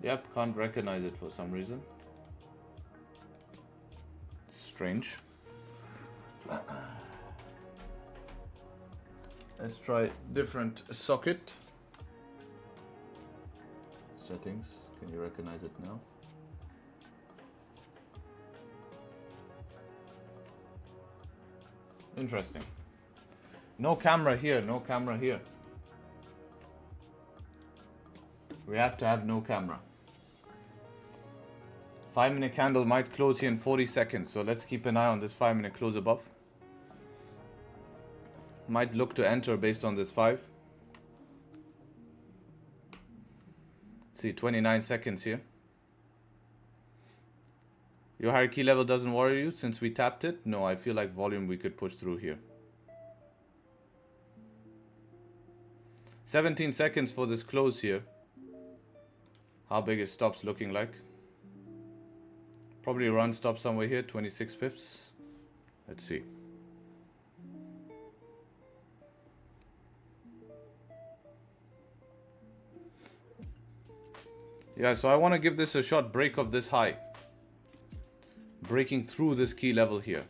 Speaker 2: Yep, can't recognize it for some reason. Strange. Let's try different socket. Settings. Can you recognize it now? Interesting. No camera here, no camera here. We have to have no camera. 5-minute candle might close here in 40 seconds, so let's keep an eye on this 5-minute close above. Might look to enter based on this 5. See, 29 seconds here. Your higher key level doesn't worry you since we tapped it? No, I feel like volume we could push through here. 17 seconds for this close here. How big is stops looking like? Probably run stop somewhere here, 26 pips. Let's see. Yeah, so I want to give this a short break of this high. Breaking through this key level here.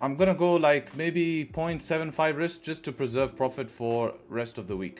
Speaker 2: I'm gonna go like maybe 0.75 risk just to preserve profit for rest of the week.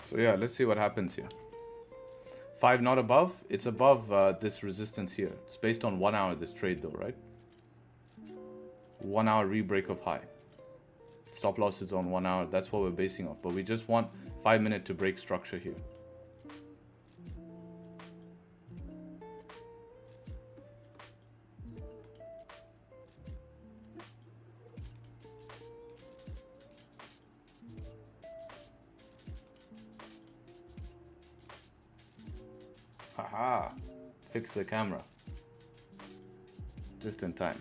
Speaker 2: So yeah, let's see what happens here. 5 not above. It's above this resistance here. It's based on 1 hour this trade though, right? 1 hour rebreak of high. Stop loss is on 1 hour. That's what we're basing off. But we just want 5 minute to break structure here. Haha, fix the camera. Just in time.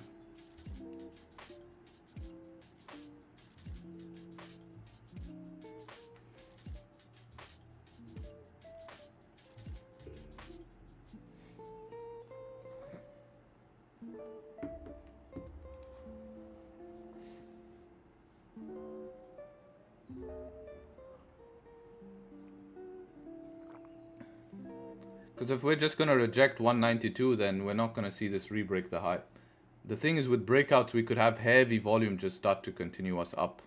Speaker 2: Because if we're just going to reject 192, then we're not going to see this re-break the high. The thing is, with breakouts, we could have heavy volume just start to continue us up.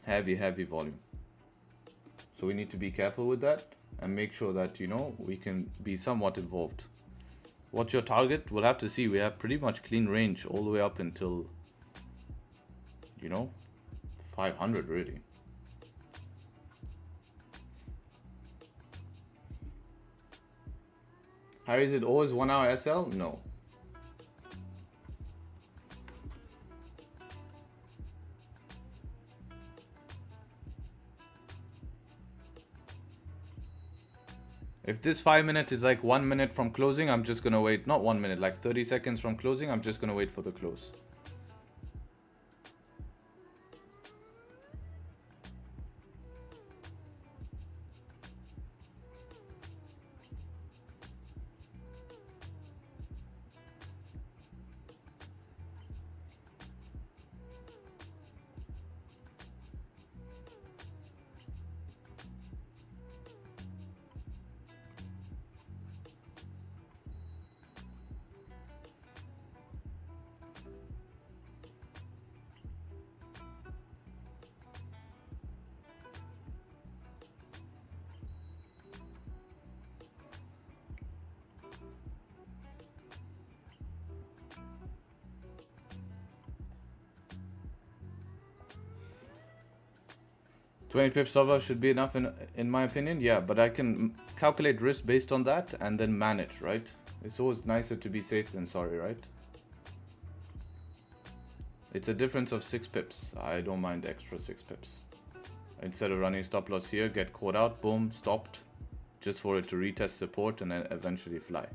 Speaker 2: Heavy volume. So we need to be careful with that and make sure that, you know, we can be somewhat involved. What's your target? We'll have to see. We have pretty much clean range all the way up until, you know, 500 really. Harry, is it always 1 hour SL? No. If this 5 minute is like 1 minute from closing, I'm just gonna wait. Not 1 minute, like 30 seconds from closing, I'm just gonna wait for the close. $20 pips over should be enough in my opinion. Yeah, but I can calculate risk based on that and then manage, right? It's always nicer to be safe than sorry, right? It's a difference of 6 pips. I don't mind extra 6 pips. Instead of running stop loss here, get caught out, boom, stopped, just for it to retest support and then eventually fly.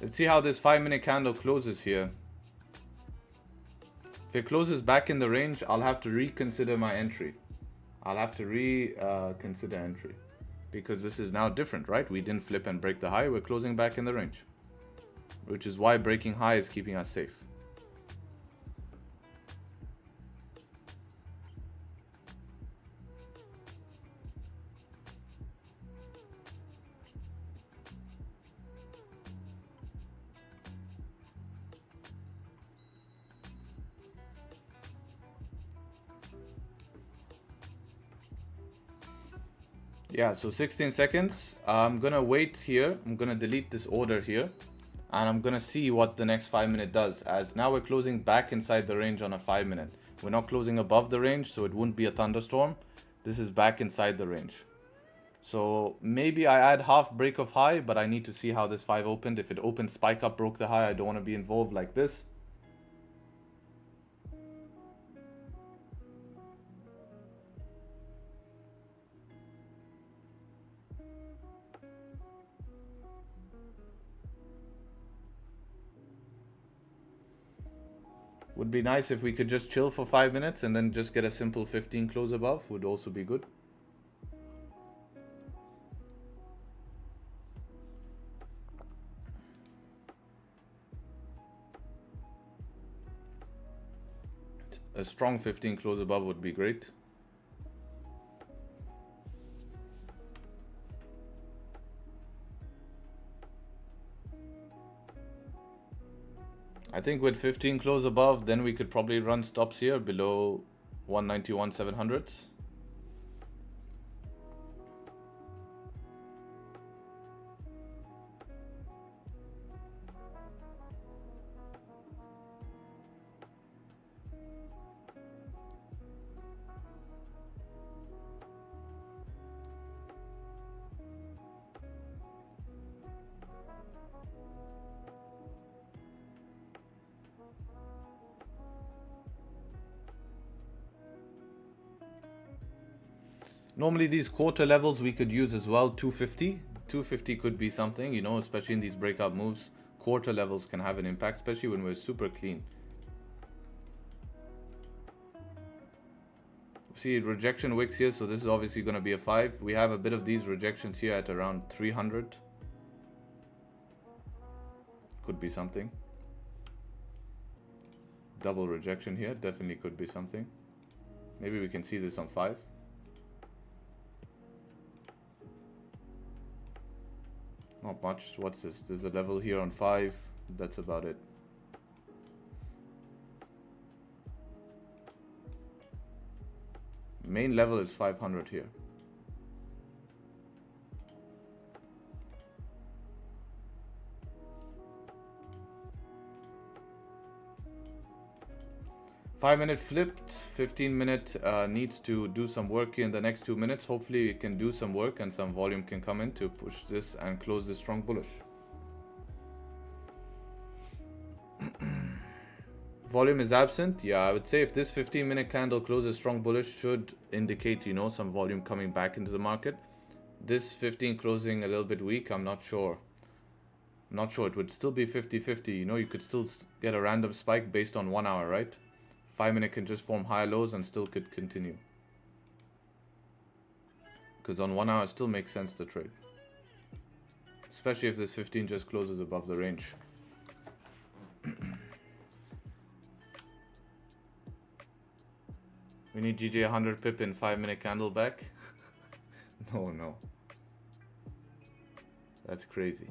Speaker 2: Let's see how this 5 minute candle closes here. If it closes back in the range, I'll have to reconsider my entry. I'll have to reconsider entry. Because this is now different, right? We didn't flip and break the high. We're closing back in the range. Which is why breaking high is keeping us safe. Yeah, so 16 seconds. I'm gonna wait here. I'm gonna delete this order here. And I'm gonna see what the next 5 minute does. As now we're closing back inside the range on a 5 minute. We're not closing above the range, so it wouldn't be a thunderstorm. This is back inside the range. So maybe I add half break of high, but I need to see how this 5 opened. If it opened spike up, broke the high, I don't want to be involved like this. Would be nice if we could just chill for 5 minutes and then just get a simple 15 close above. Would also be good. A strong 15 close above would be great. I think with 15 close above, then we could probably run stops here below 191 700s. Normally these quarter levels we could use as well. 250 could be something, you know, especially in these breakout moves. Quarter levels can have an impact, especially when we're super clean. See rejection wicks here, so this is obviously going to be a 5. We have a bit of these rejections here at around 300. Could be something. double rejection here. Definitely could be something. Maybe we can see this on 5. Not much. What's this? There's a level here on 5. That's about it. Main level is 500 here. Five-minute flipped, 15-minute needs to do some work in the next 2 minutes. Hopefully it can do some work and some volume can come in to push this and close this strong bullish. Volume is absent. Yeah, I would say if this 15-minute candle closes strong bullish, should indicate, you know, some volume coming back into the market. This 15 closing a little bit weak. I'm not sure. Not sure. It would still be 50-50. You know, you could still get a random spike based on 1 hour, right? 5-minute can just form higher lows and still could continue. Because on 1 hour it still makes sense to trade. Especially if this 15 just closes above the range. We need GJ 100 pip in 5-minute candle back. No. That's crazy.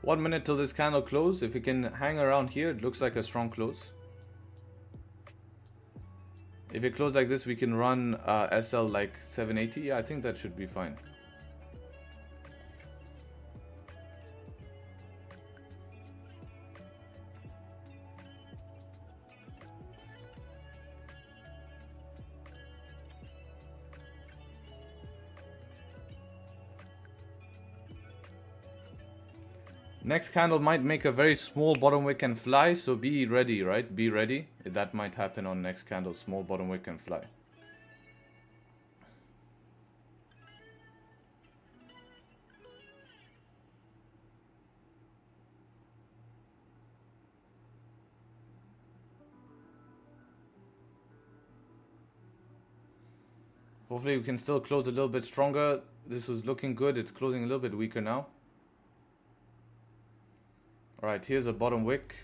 Speaker 2: One minute till this candle close. If it can hang around here, it looks like a strong close. If it closes like this, we can run SL like 780. Yeah, I think that should be fine. Next candle might make a very small bottom wick and fly, so be ready, right? Be ready. That might happen on next candle, small bottom wick and fly. Hopefully we can still close a little bit stronger. This was looking good. It's closing a little bit weaker now. Alright, here's a bottom wick.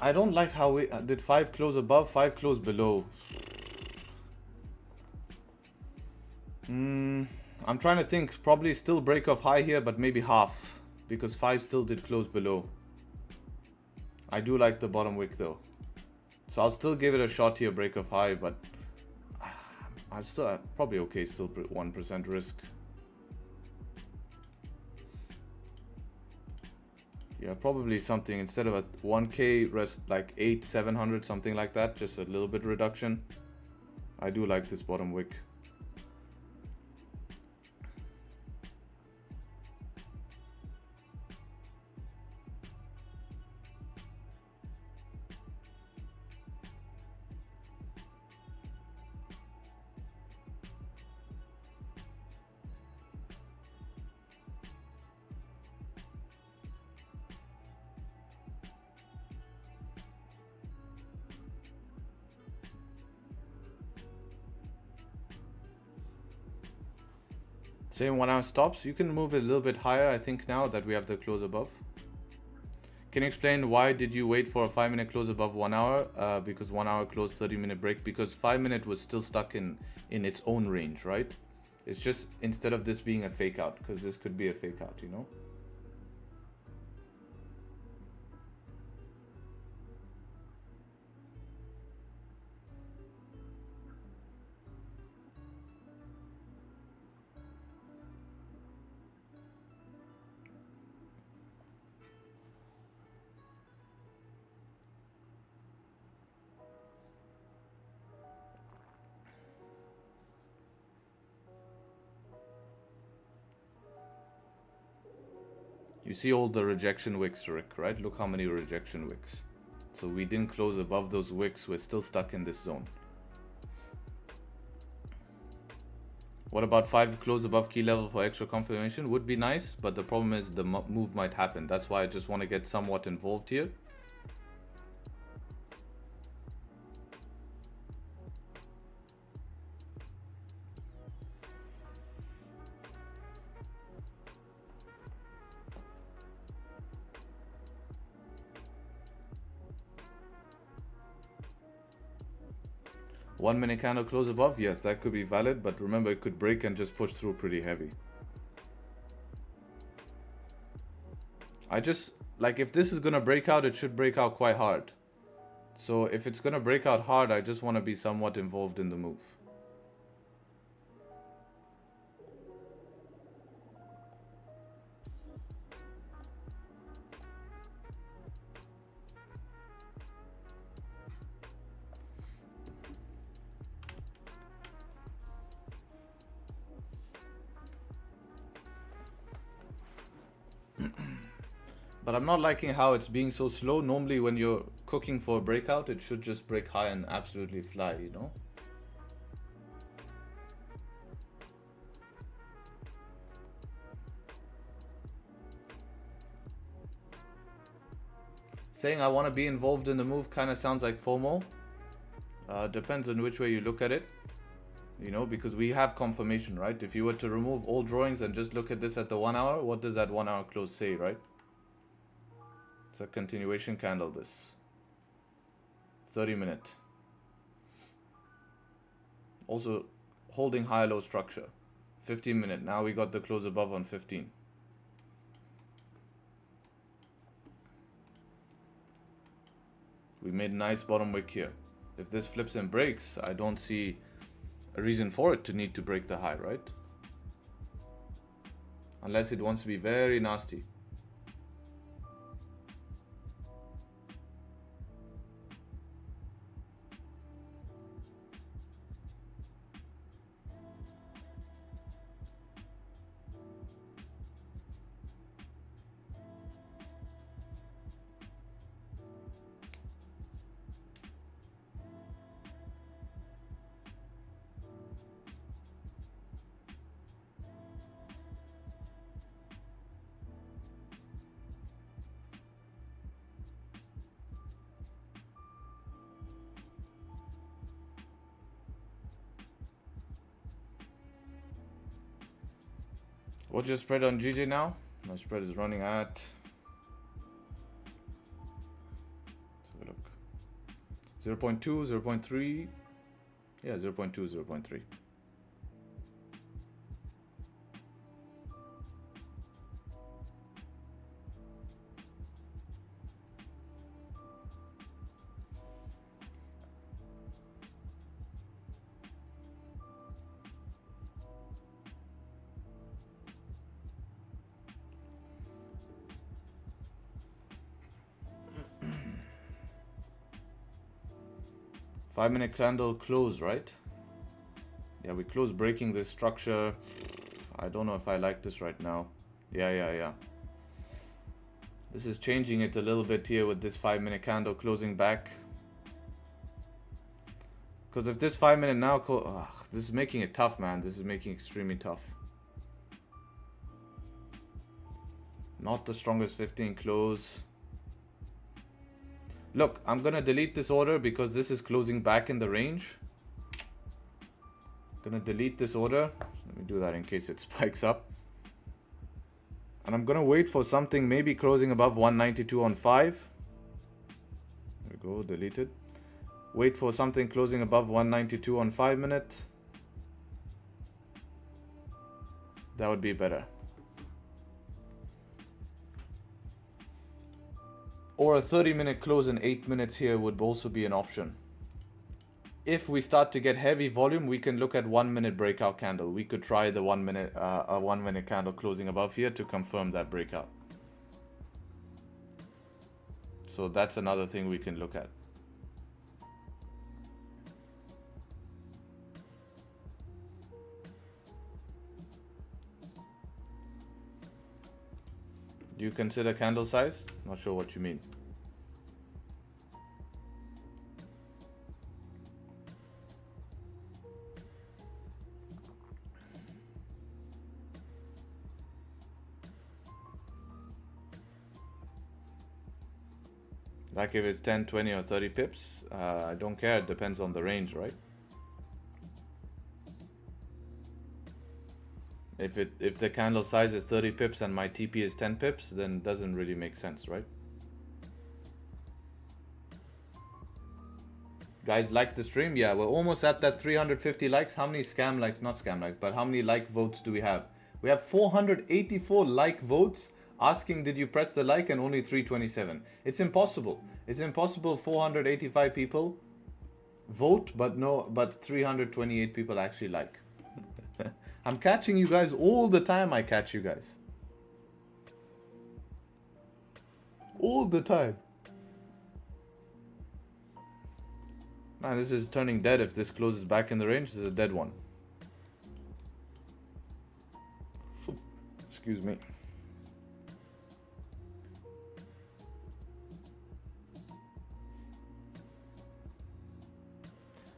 Speaker 2: I don't like how we did 5 close above, 5 close below. I'm trying to think. Probably still break of high here, but maybe half. Because 5 still did close below. I do like the bottom wick though. So I'll still give it a shot here, break of high, but I'm still probably okay, still 1% risk. Yeah, probably something instead of a 1k rest like 700 something like that, just a little bit reduction. I do like this bottom wick. Same 1 hour stops. You can move it a little bit higher, I think, now that we have the close above. Can you explain why did you wait for a 5-minute close above 1 hour? Because 1 hour closed 30-minute break. Because 5-minute was still stuck in its own range, right? It's just instead of this being a fake out, because this could be a fake out, you know? You see all the rejection wicks, Rick, right? Look how many rejection wicks. So we didn't close above those wicks. We're still stuck in this zone. What about 5 close above key level for extra confirmation? Would be nice, but the problem is the move might happen. That's why I just want to get somewhat involved here. One minute candle close above, yes, that could be valid, but remember it could break and just push through pretty heavy. I just, like, if this is gonna break out, it should break out quite hard. So if it's gonna break out hard, I just want to be somewhat involved in the move. But I'm not liking how it's being so slow. Normally when you're cooking for a breakout, it should just break high and absolutely fly, you know? Saying I want to be involved in the move kind of sounds like FOMO. Depends on which way you look at it. You know, because we have confirmation, right? If you were to remove all drawings and just look at this at the 1 hour, what does that 1 hour close say, right? It's a continuation candle, this 30-minute. Also holding high-low structure. 15-minute. Now we got the close above on 15. We made a nice bottom wick here. If this flips and breaks, I don't see a reason for it to need to break the high, right? Unless it wants to be very nasty. What's your spread on GJ now? My spread is running at, let's have a look, 0.2, 0.3, yeah, 0.2, 0.3. Five-minute candle close, right? Yeah, we close breaking this structure. I don't know if I like this right now. Yeah. This is changing it a little bit here with this 5-minute candle closing back. Because if this 5-minute now, this is making it tough, man. This is making it extremely tough. Not the strongest 15 close. Look, I'm gonna delete this order because this is closing back in the range. Gonna delete this order. Let me do that in case it spikes up. And I'm gonna wait for something maybe closing above 192 on 5. There we go, deleted. Wait for something closing above 192 on 5-minute. That would be better. Or a 30-minute close in 8 minutes here would also be an option. If we start to get heavy volume, we can look at 1-minute breakout candle. We could try the 1-minute candle closing above here to confirm that breakout. So that's another thing we can look at. Do you consider candle size? Not sure what you mean. Like if it's 10, 20 or 30 pips, I don't care. It depends on the range, right? If the candle size is 30 pips and my TP is 10 pips, then it doesn't really make sense, right? Guys, like the stream? Yeah, we're almost at that 350 likes. How many scam likes? Not scam likes, but how many like votes do we have? We have 484 like votes asking did you press the like, and only 327. It's impossible. It's impossible 485 people vote, but 328 people actually like. I'm catching you guys all the time. I catch you guys. All the time. Man, this is turning dead. If this closes back in the range, this is a dead one. Excuse me.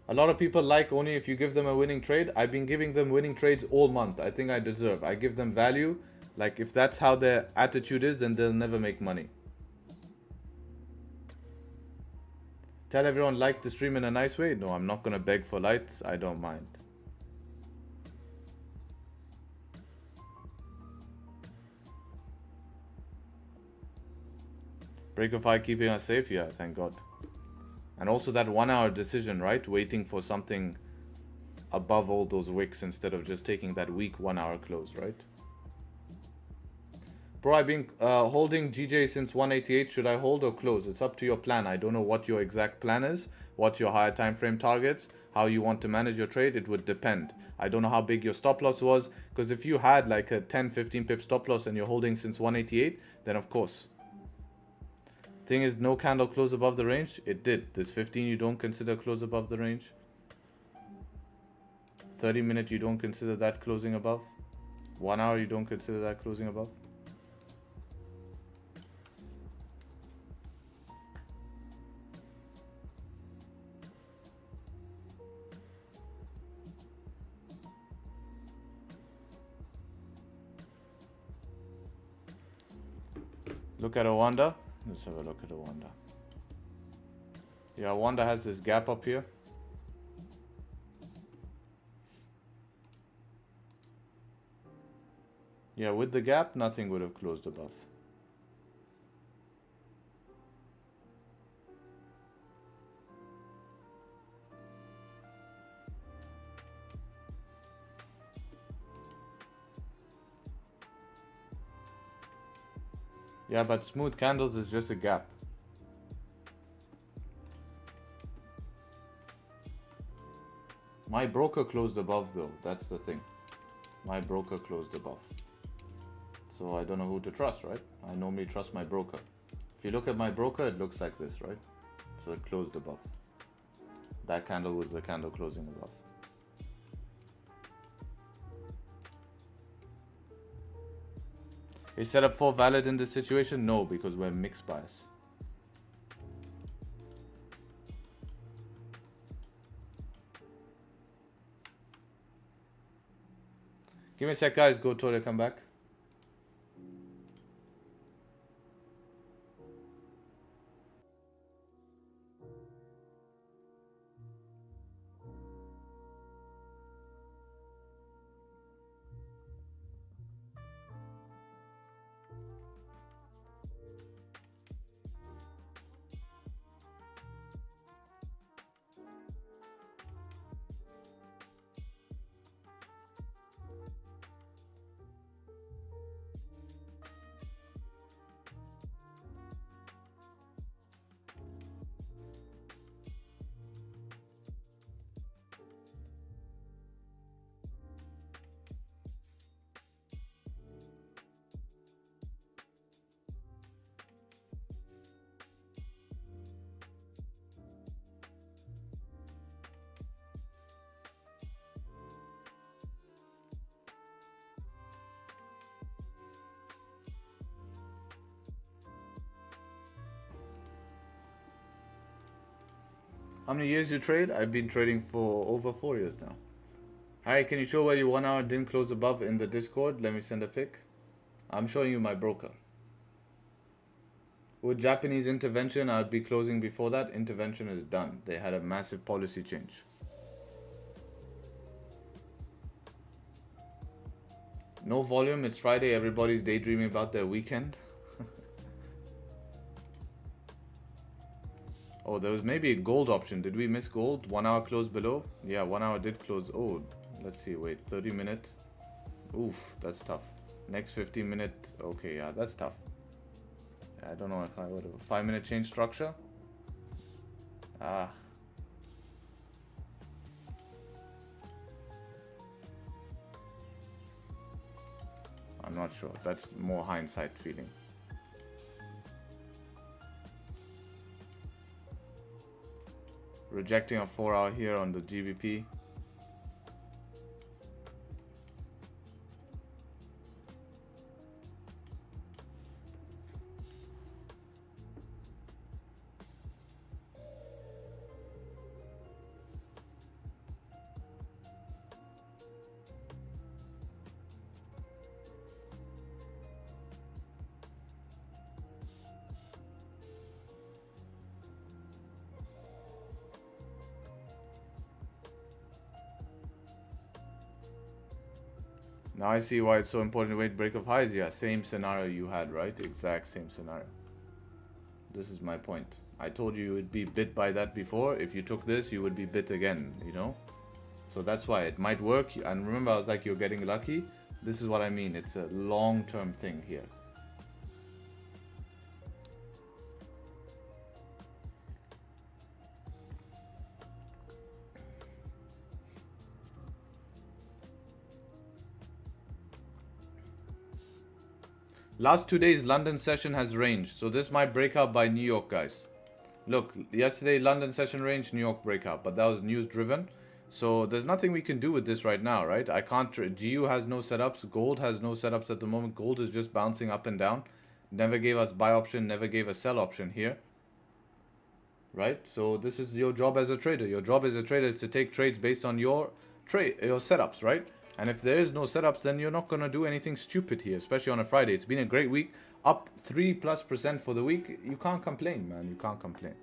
Speaker 2: A lot of people like only if you give them a winning trade. I've been giving them winning trades all month. I think I deserve. I give them value. Like if that's how their attitude is, then they'll never make money. Tell everyone like the stream in a nice way. No, I'm not going to beg for lights. I don't mind. Breakify keeping us safe? Yeah, thank God. And also that 1 hour decision, right? Waiting for something above all those wicks instead of just taking that weak 1 hour close, right? Bro, I've been holding GJ since 188. Should I hold or close? It's up to your plan. I don't know what your exact plan is, what your higher time frame targets, how you want to manage your trade. It would depend. I don't know how big your stop loss was, because if you had like a 10-15 pip stop loss and you're holding since 188, then of course. Thing is, no candle close above the range. It did. This 15 you don't consider close above the range. 30 minute you don't consider that closing above. 1 hour you don't consider that closing above. Look at Rwanda. Let's have a look at Rwanda. Yeah, Rwanda has this gap up here. Yeah, with the gap, nothing would have closed above. Yeah, but smooth candles is just a gap. My broker closed above though, that's the thing. My broker closed above. So I don't know who to trust, right? I normally trust my broker. If you look at my broker, it looks like this, right? So it closed above. That candle was the candle closing above. Is setup 4 valid in this situation? No, because we're mixed bias. Give me a sec, guys. Go toilet, come back. How many years you trade? I've been trading for over 4 years now. Alright, can you show where your 1 hour didn't close above in the Discord? Let me send a pic. I'm showing you my broker. With Japanese intervention, I'd be closing before that. Intervention is done. They had a massive policy change. No volume, it's Friday, everybody's daydreaming about their weekend. Oh, there was maybe a gold option. Did we miss gold? 1 hour close below? Yeah, 1 hour did close. Oh, let's see, wait, 30 minute. Oof, that's tough. Next 15 minute, okay, yeah, that's tough. I don't know if I would have a 5 minute change structure. Ah. I'm not sure. That's more hindsight feeling. Rejecting a 4 hour here on the GBP. Now I see why it's so important to wait break of highs. Yeah, same scenario you had, right? Exact same scenario. This is my point. I told you would be bit by that before. If you took this, you would be bit again, you know? So that's why it might work. And remember, I was like, you're getting lucky. This is what I mean. It's a long-term thing here. Last 2 days, London session has ranged. So this might break out by New York, guys. Look, yesterday, London session range, New York breakout. But that was news driven. So there's nothing we can do with this right now, right? I can't trade. GU has no setups. Gold has no setups at the moment. Gold is just bouncing up and down. Never gave us buy option, never gave a sell option here. Right? So this is your job as a trader. Your job as a trader is to take trades based on your setups, right? And if there is no setups, then you're not going to do anything stupid here, especially on a Friday. It's been a great week. Up 3+% for the week. You can't complain, man. You can't complain.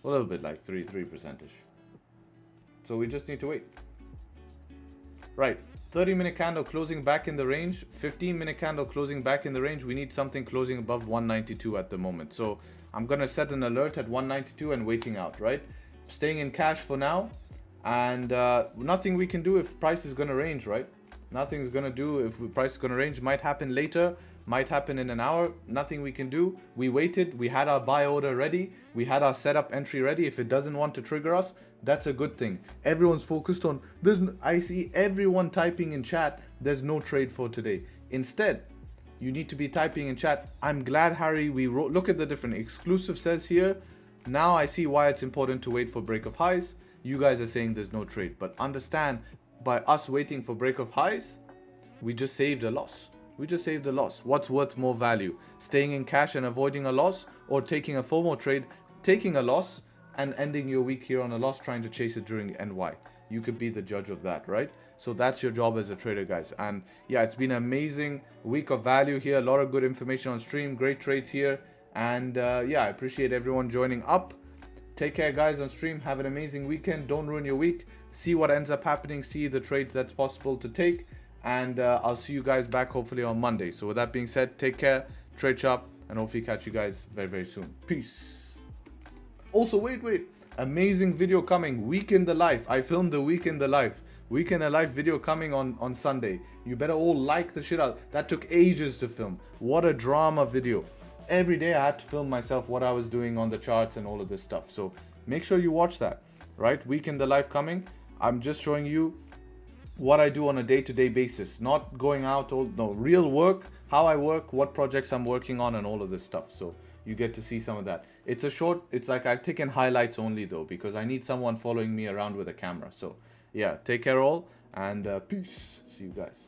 Speaker 2: A little bit like 3%-ish. So we just need to wait. Right. 30-minute candle closing back in the range. 15-minute candle closing back in the range. We need something closing above 192 at the moment. So I'm going to set an alert at 192 and waiting out, right? Staying in cash for now. And nothing we can do if price is going to range, right? Nothing's going to do if the price is going to range. Might happen later. Might happen in an hour. Nothing we can do. We waited. We had our buy order ready. We had our setup entry ready. If it doesn't want to trigger us, that's a good thing. Everyone's focused on, I see everyone typing in chat, there's no trade for today. Instead, you need to be typing in chat, I'm glad, Harry, we wrote, look at the different exclusive says here. Now I see why it's important to wait for break of highs. You guys are saying there's no trade, but understand, by us waiting for break of highs, we just saved a loss. We just saved a loss. What's worth more value? Staying in cash and avoiding a loss, or taking a FOMO trade, taking a loss, and ending your week here on a loss, trying to chase it during NY. You could be the judge of that, right? So that's your job as a trader, guys. And yeah, it's been an amazing week of value here. A lot of good information on stream. Great trades here. And yeah, I appreciate everyone joining up. Take care, guys, on stream. Have an amazing weekend. Don't ruin your week. See what ends up happening. See the trades that's possible to take. And I'll see you guys back hopefully on Monday. So with that being said, take care, trade sharp, and hopefully catch you guys very, very soon. Peace. Also, wait. Amazing video coming. Week in the life. I filmed the week in the life. Week in the life video coming on Sunday. You better all like the shit out. That took ages to film. What a drama video. Every day I had to film myself what I was doing on the charts and all of this stuff. So make sure you watch that. Right? Week in the life coming. I'm just showing you what I do on a day-to-day basis. Not going out, real work. How I work, what projects I'm working on, and all of this stuff. So you get to see some of that. It's a short, it's like I've taken highlights only though, because I need someone following me around with a camera. So yeah, take care all, and peace. See you guys.